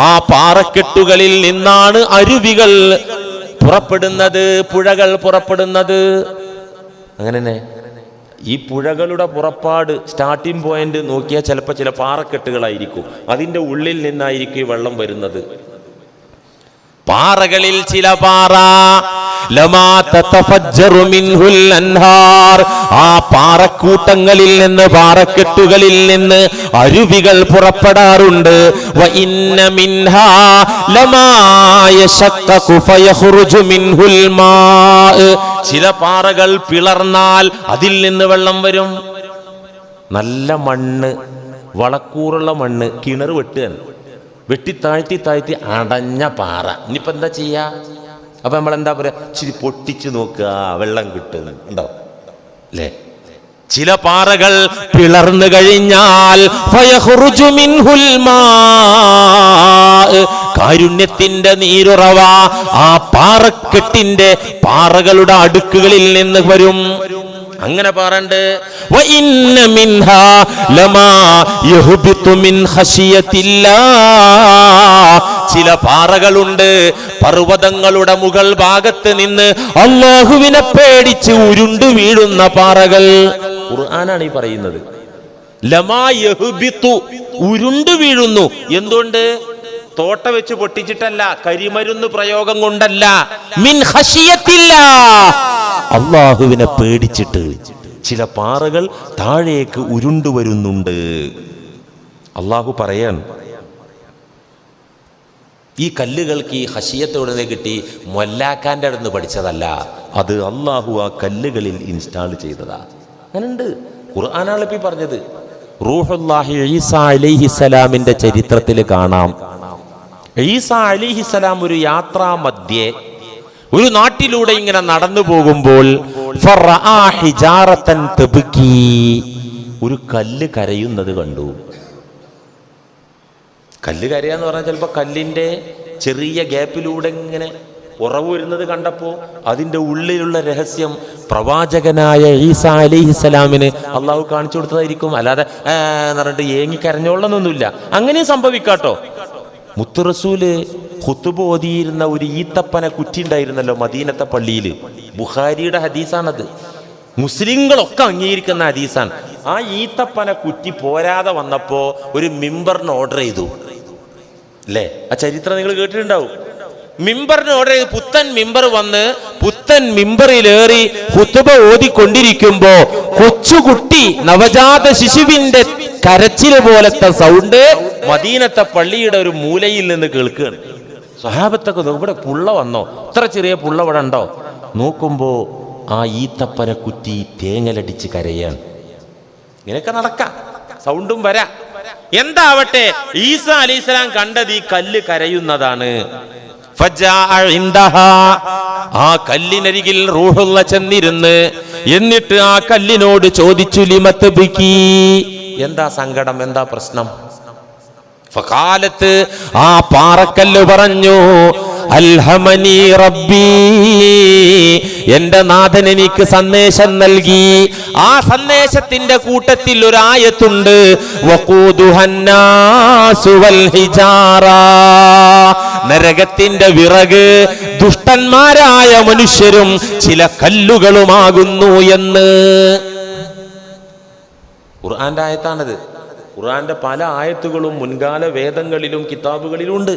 ആ പാറക്കെട്ടുകളിൽ നിന്നാണ് അരുവികൾ പുറപ്പെടുന്നത്, പുഴകൾ പുറപ്പെടുന്നത്. അങ്ങനെ ഈ പുഴകളുടെ പുറപ്പാട് സ്റ്റാർട്ടിംഗ് പോയിന്റ് നോക്കിയാൽ ചിലപ്പോൾ ചില പാറക്കെട്ടുകളായിരിക്കും, അതിൻ്റെ ഉള്ളിൽ നിന്നായിരിക്കും ഈ വെള്ളം വരുന്നത്. പാറകളിൽ ചില പാറ, ലമാ തതഫജ്ജറു മിൻഹുൽ അൻഹാർ, ആ പാറക്കൂട്ടങ്ങളിൽ നിന്ന്, പാറക്കെട്ടുകളിൽ നിന്ന് അരുവികൾ പുറപ്പെടാറുണ്ട്. വ ഇന്ന മിൻഹാ ലമാ യശഖഖു ഫയഖ്റുജു മിൻഹുൽ മാ, ചില പാറകൾ പിളർന്നാൽ അതിൽ നിന്ന് വെള്ളം വരും. നല്ല മണ്ണ്, വളക്കൂറുള്ള മണ്ണ്, കിണർ വെട്ടി താഴ്ത്തി അടഞ്ഞ പാറ, ഇനിയിപ്പോ എന്താ ചെയ്യാ? അപ്പൊ നമ്മളെന്താ പറയാ, ഇച്ചിരി പൊട്ടിച്ചു നോക്കുക, വെള്ളം കിട്ടുന്നുണ്ടോ അല്ലേ? ചില പാറകൾ പിളർന്നു കഴിഞ്ഞാൽ ഫയഖ്റുജു മിൻഹുൽ മാ, കാരുണ്യത്തിന്റെ നീരുറവ ആ പാറക്കെട്ടിന്റെ പാറകളുടെ അടുക്കുകളിൽ നിന്ന് വരും. അങ്ങനെ പറണ്ട്. വ ഇന്ന മിൻഹാ ലമാ യഹ്ബിതു മിൻ ഖശിയത്തില്ലാഹ്, ചില പാറകളുണ്ട് പർവ്വതങ്ങളുടെ മുകൾ ഭാഗത്ത് നിന്ന് അല്ലാഹുവിനെ പേടിച്ച് ഉരുണ്ടു വീഴുന്ന പാറകൾ. ഖുർആനാണ് ഈ പറയുന്നത്. ലമാ യഹ്ബിതു, ഉരുണ്ടു വീഴുന്നു. എന്തുകൊണ്ട്? തോട്ട വെച്ച് പൊട്ടിച്ചിട്ടല്ല, കരിമരുന്ന് പ്രയോഗം കൊണ്ടല്ല, മിൻ ഖശിയത്തില്ലാഹ്, അല്ലാഹുവിനെ പേടിച്ചിട്ട് ചില പാറകൾ താഴേക്ക് ഉരുണ്ടു വരുന്നുണ്ട്. അല്ലാഹു പറയാൻ, ഈ കല്ലുകൾക്ക് ഈ ഖശിയത്തോടെ കിട്ടി മൊല്ലാക്കാന്റെ അടുത്ത് പഠിച്ചതല്ല, അത് അല്ലാഹു ആ കല്ലുകളിൽ ഇൻസ്റ്റാൾ ചെയ്തതാ. അങ്ങനെയുണ്ട്, ഖുർആനാണ് ഇപ്പോ പറഞ്ഞത്. റൂഹുല്ലാഹി ഈസാ അലൈഹിസ്സലാമിന്റെ ചരിത്രത്തിൽ കാണാം. ഈസാ അലൈഹിസ്സലാം ഒരു യാത്രാ മധ്യേ ഒരു നാട്ടിലൂടെ ഇങ്ങനെ നടന്നു പോകുമ്പോൾ ഫറആ ഹിജാറതൻ തബ്കി, ഒരു കല്ല് കരയുന്നത് കണ്ടു. കല്ല് കരയാന്ന് പറഞ്ഞാൽ ചിലപ്പോൾ കല്ലിന്റെ ചെറിയ ഗ്യാപ്പിലൂടെ ഇങ്ങനെ ഉറവ് വരുന്നത് കണ്ടപ്പോൾ അതിൻ്റെ ഉള്ളിലുള്ള രഹസ്യം പ്രവാചകനായ ഈസാ അലൈഹിസ്സലാമിന് അള്ളാഹു കാണിച്ചു കൊടുത്തതായിരിക്കും. അല്ലാതെ എന്ന് പറഞ്ഞിട്ട് ഏങ്ങി കരഞ്ഞോളണമെന്നൊന്നുമില്ല. അങ്ങനെയും സംഭവിക്കാട്ടോ. മുത്ത് റസൂല് ഖുതുബ ഓതിയിരുന്ന ഒരു ഈത്തപ്പന കുറ്റി ഉണ്ടായിരുന്നല്ലോ മദീനത്തെ പള്ളിയിൽ. ബുഖാരിയുടെ ഹദീസാണത്, മുസ്ലിങ്ങളൊക്കെ അംഗീകരിക്കുന്ന ഹദീസാണ്. ആ ഈത്തപ്പന കുറ്റി പോരാതെ വന്നപ്പോ ഒരു മിമ്പറിന് ഓർഡർ ചെയ്തു അല്ലേ? ആ ചരിത്രം നിങ്ങൾ കേട്ടിട്ടുണ്ടാവും. മിമ്പറിന് ഓർഡർ ചെയ്ത് പുത്തൻ മിമ്പർ വന്ന് പുത്തൻ മിമ്പറിലേറി ഖുതുബ ഓതിക്കൊണ്ടിരിക്കുമ്പോ കൊച്ചുകുട്ടി നവജാത ശിശുവിന്റെ കരച്ചില് പോലത്തെ സൗണ്ട് മദീനത്തെ പള്ളിയുടെ ഒരു മൂലയിൽ നിന്ന് കേൾക്കുകയാണ്. സ്വഹാബത്തൊക്കെ ഇവിടെ പുള്ള വന്നോ, ഇത്ര ചെറിയ പുള്ള ഇവിടെ ഉണ്ടോ? നോക്കുമ്പോ ആ ഈത്തപ്പന കുറ്റി തേങ്ങലടിച്ച് കരയാണ്. ഇങ്ങനെയൊക്കെ നടക്കാം, സൗണ്ടും വരാം. എന്താവട്ടെ, ഈസാ അലൈഹിസ്സലാം കണ്ടത് ഈ കല്ല് കരയുന്നതാണ്. ആ കല്ലിനരികിൽ റൂഹുള്ള ചെന്നിരുന്ന് എന്നിട്ട് ആ കല്ലിനോട് ചോദിച്ചു, ലിമത്ത് ബിക്കി, എന്താ സങ്കടം, എന്താ പ്രശ്നം? ഫഖാലത്ത്, ആ പാറക്കല്ല് പറഞ്ഞു, അൽഹമനി റബ്ബി, എന്റെ നാഥൻ എനിക്ക് സന്ദേശം നൽകി. ആ സന്ദേശത്തിന്റെ കൂട്ടത്തിൽ ഒരു ആയത്തുണ്ട്, വഖൂദുഹന്നാസു വൽ ഹിജാറ, നരകത്തിന്റെ വിറക് ദുഷ്ടന്മാരായ മനുഷ്യരും ചില കല്ലുകളുമാകുന്നു എന്ന്. ഖുർആന്റെ ആയത്താണത്. ഖുർആന്റെ പല ആയത്തുകളും മുൻകാല വേദങ്ങളിലും കിതാബുകളിലും ഉണ്ട്.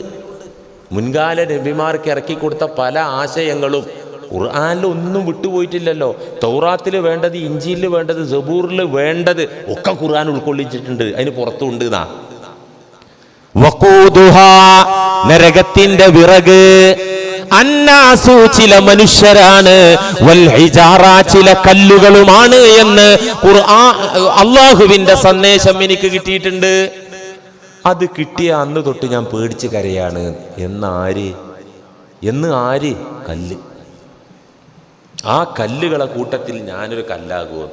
മുൻകാല നബിമാർക്ക് ഇറക്കിക്കൊടുത്ത പല ആശയങ്ങളും ഖുർആനിൽ ഒന്നും വിട്ടുപോയിട്ടില്ലല്ലോ. തൗറാത്തിൽ വേണ്ടത്, ഇഞ്ചീലിൽ വേണ്ടത്, സബൂറിൽ വേണ്ടത് ഒക്കെ ഖുർആൻ ഉൾക്കൊള്ളിച്ചിട്ടുണ്ട്. അതിന് പുറത്തുണ്ട്. വഖൂദുഹാ, നരകത്തിന്റെ വിറക്, അന്നാസു, ചില മനുഷ്യരാണ്, വൽ ഹിജാറ, ചില കല്ലുകളുമാണ് എന്ന് ഖുർആൻ അല്ലാഹുവിന്റെ സന്ദേശം എനിക്ക് കിട്ടിയിട്ടുണ്ട്. അത് കിട്ടിയ അന്ന് തൊട്ട് ഞാൻ പേടിച്ച് കരയാണ്. എന്ന് ആര്? കല്ല്. ആ കല്ലുകളെ കൂട്ടത്തിൽ ഞാനൊരു കല്ലാകുമോ?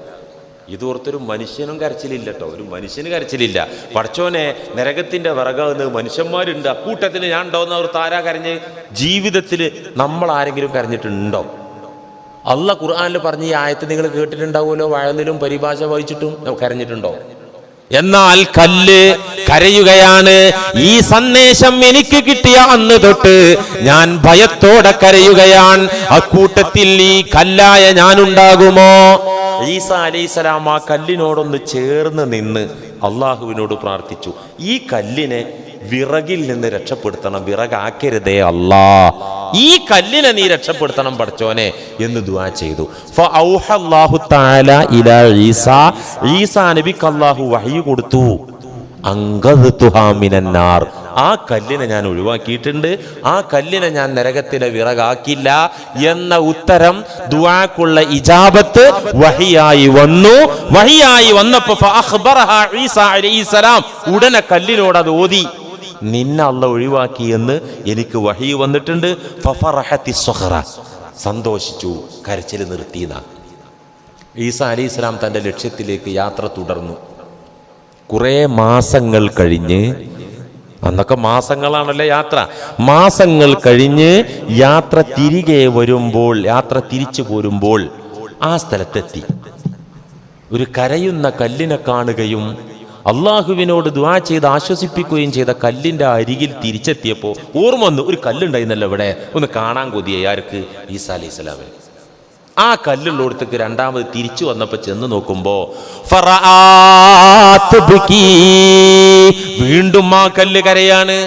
ഇതോർത്തൊരു മനുഷ്യനും കരച്ചിലില്ല കേട്ടോ. ഒരു മനുഷ്യന് കരച്ചിലില്ല. പടച്ചോനെ, നരകത്തിന്റെ വിറകാകുന്നത് മനുഷ്യന്മാരുണ്ട്, അക്കൂട്ടത്തിൽ ഞാൻ ഉണ്ടോന്ന് അവർ താരാ കരഞ്ഞ്? ജീവിതത്തിൽ നമ്മൾ ആരെങ്കിലും കരഞ്ഞിട്ടുണ്ടോ? അള്ളാഹ് ഖുർആനിൽ പറഞ്ഞ ഈ ആയത്ത് നിങ്ങൾ കേട്ടിട്ടുണ്ടാവുമല്ലോ, വഴന്നിലും പരിഭാഷ വായിച്ചിട്ടും കരഞ്ഞിട്ടുണ്ടോ? എന്നാൽ കല്ല് കരയുകയാണ്. ഈ സന്ദേശം എനിക്ക് കിട്ടിയ അന്ന് തൊട്ട് ഞാൻ ഭയത്തോടെ കരയുകയാണ്. അക്കൂട്ടത്തിൽ ഈ കല്ലായ ഞാനുണ്ടാകുമോ? ഈസാ അലൈഹിസ്സലാം ആ കല്ലിനോടൊന്ന് ചേർന്ന് നിന്ന് അള്ളാഹുവിനോട് പ്രാർത്ഥിച്ചു, ഈ കല്ലിനെ വിറകിൽ നിന്ന് രക്ഷപ്പെടുത്തണം, വിറകാക്കരുതേ അല്ലാ, ഈ കല്ലിനെ നീ രക്ഷപ്പെടുത്തണം പടച്ചോനെ എന്ന് ദുആ ചെയ്തു. ഫഔഹല്ലാഹു തആല ഇലാ ഈസാ, ഈസാ നബിക്ക് അല്ലാഹു വഹ്യ് കൊടുത്തു, അൻഖദ്തുഹാ മിനന്നാർ, ആ കല്ലിനെ ഞാൻ ഒഴിവാക്കിയിട്ടുണ്ട്, ആ കല്ലിനെ ഞാൻ നരകത്തിലെ വിറകാക്കില്ല എന്ന ഉത്തരം, ദുആക്കുള്ള ഇജാബത്ത് വഹിയായി വന്നു. വഹിയായി വന്നപ്പോൾ ഫഅഖ്ബറഹാ ഈസാ അലൈഹിസ്സലാം, ഉടനെ കല്ലിനോട് അത് ഓതി, നിന്നെ അല്ലാഹു ഒഴിവാക്കി എന്ന് എനിക്ക് വഹി വന്നിട്ടുണ്ട്. ഫഫറഹത്തി സ്വഖറ, സന്തോഷിച്ചു, കരച്ചിൽ നിർത്തിയത. ഈസാ അലൈഹിസ്സലാം തൻ്റെ ലക്ഷ്യത്തിലേക്ക് യാത്ര തുടർന്നു. കുറേ മാസങ്ങൾ കഴിഞ്ഞ്, അന്നൊക്കെ മാസങ്ങളാണല്ലേ യാത്ര, മാസങ്ങൾ കഴിഞ്ഞ് യാത്ര തിരികെ വരുമ്പോൾ, യാത്ര തിരിച്ചു പോരുമ്പോൾ ആ സ്ഥലത്തെത്തി. ഒരു കരയുന്ന കല്ലിനെ കാണുകയും അള്ളാഹുവിനോട് ദുആ ചെയ്ത് ആശ്വസിപ്പിക്കുകയും ചെയ്ത കല്ലിന്റെ അരികിൽ തിരിച്ചെത്തിയപ്പോൾ ഓർമ്മ വന്നു, ഒരു കല്ലുണ്ടായിരുന്നല്ലോ ഇവിടെ, ഒന്ന് കാണാൻ കൊതിയായി. ആർക്ക്? ഈസാ അലൈഹിസ്സലാമിന്. ആ കല്ലുള്ളോടത്തേക്ക് രണ്ടാമത് തിരിച്ചു വന്നപ്പോൾ ചെന്ന് നോക്കുമ്പോ വീണ്ടും ആ കല്ല് കരയാണ്.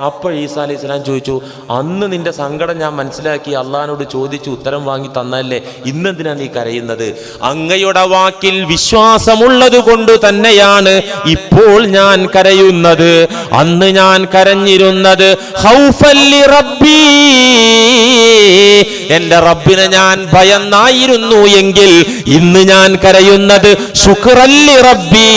അപ്പൊ ഈസാ അലൈഹിസ്സലാം ചോദിച്ചു, അന്ന് നിന്റെ സങ്കടം ഞാൻ മനസ്സിലാക്കി അള്ളാഹിനോട് ചോദിച്ചു ഉത്തരം വാങ്ങി തന്നല്ലേ, ഇന്നെന്തിനാ നീ കരയുന്നത്? അങ്ങയുടെ വാക്കിൽ വിശ്വാസമുള്ളത് കൊണ്ട് തന്നെയാണ് ഇപ്പോൾ ഞാൻ കരയുന്നത്. അന്ന് ഞാൻ കരഞ്ഞിരുന്നത് ഖൗഫൻ ലി റബ്ബി, എന്റെ റബ്ബിനെ ഞാൻ ഭയന്നായിരുന്നു എങ്കിൽ ഇന്ന് ഞാൻ കരയുന്നത് ശുക്റൻ ലി റബ്ബി,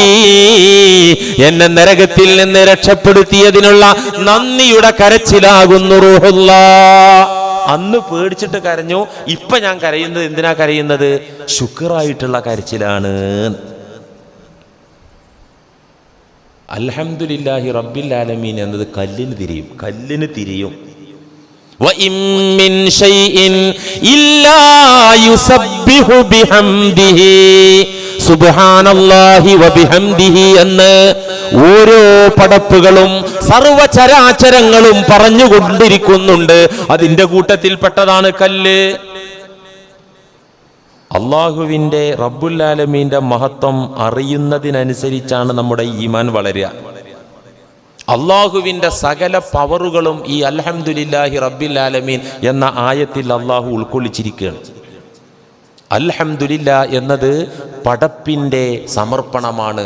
എന്നെ നരകത്തിൽ നിന്ന് രക്ഷപ്പെടുത്തിയതിനുള്ള നന്ദിയുടെ കരച്ചിലാകുന്നു റൂഹുല്ലാഹ്. അന്ന് പേടിച്ചിട്ട് കരഞ്ഞു, ഇപ്പൊ ഞാൻ കരയുന്നത് എന്തിനാ കരയുന്നത്? ശുക്റായിട്ടുള്ള കരച്ചിലാണ്. അൽഹംദുലില്ലാഹി റബ്ബിൽ ആലമീൻ എന്നത് കല്ലിന് തിരിയും. വഇൻ മിൻ ഷൈഇൻ ഇല്ലാ യുസബ്ബിഹു ബിഹംദിഹി സുബ്ഹാനല്ലാഹി വബിഹംദിഹി എന്ന് ഓരോ പടപ്പുകളും സർവചരാചരങ്ങളും പറഞ്ഞുകൊണ്ടിരിക്കുന്നുണ്ട്. അതിന്റെ കൂട്ടത്തിൽപ്പെട്ടതാണ് കല്ല്. അള്ളാഹുവിന്റെ റബ്ബുൽ ആലമീന്റെ മഹത്വം അറിയുന്നതിനനുസരിച്ചാണ് നമ്മുടെ ഈമാൻ വളരുക. അള്ളാഹുവിന്റെ സകല പവറുകളും ഈ അൽഹംദുലില്ലാഹി റബ്ബിൽ ആലമീൻ എന്ന ആയത്തിൽ അള്ളാഹു ഉൾക്കൊള്ളിച്ചിരിക്കുകയാണ്. അൽഹംദുലില്ലാ എന്നത് പടപ്പിന്റെ സമർപ്പണമാണ്.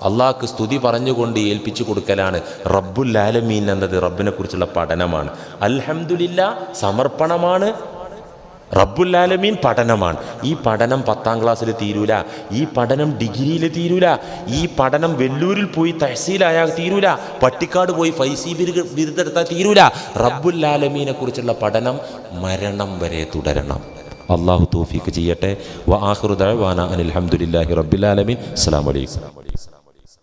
അള്ളാഹ്ക്ക് സ്തുതി പറഞ്ഞുകൊണ്ട് ഏൽപ്പിച്ചു കൊടുക്കലാണ്. റബ്ബുൽ ആലമീൻ എന്നത് റബ്ബിനെ കുറിച്ചുള്ള പഠനമാണ്. അൽഹംദുലില്ലാ സമർപ്പണമാണ്, റബ്ബുൽ ആലമീൻ പഠനമാണ്. ഈ പഠനം 10ാം ക്ലാസ്സിൽ തീരൂല, ഈ പഠനം ഡിഗ്രിയിൽ തീരൂല, ഈ പഠനം വെല്ലൂരിൽ പോയി തഹസീലായാൽ തീരൂല, പട്ടിക്കാട് പോയി ഫൈസി ബിരുദെടുത്താൽ തീരൂല. റബ്ബുൽ ആലമീനെ കുറിച്ചുള്ള പഠനം മരണം വരെ തുടരണം. അള്ളാഹു തൗഫീഖ് ചെയ്യട്ടെ. വ ആഖിറു ദഅവാനാ അനിൽ ഹംദുലില്ലാഹി റബ്ബിൽ ആലമീൻ. അസ്സലാമു അലൈക്കും.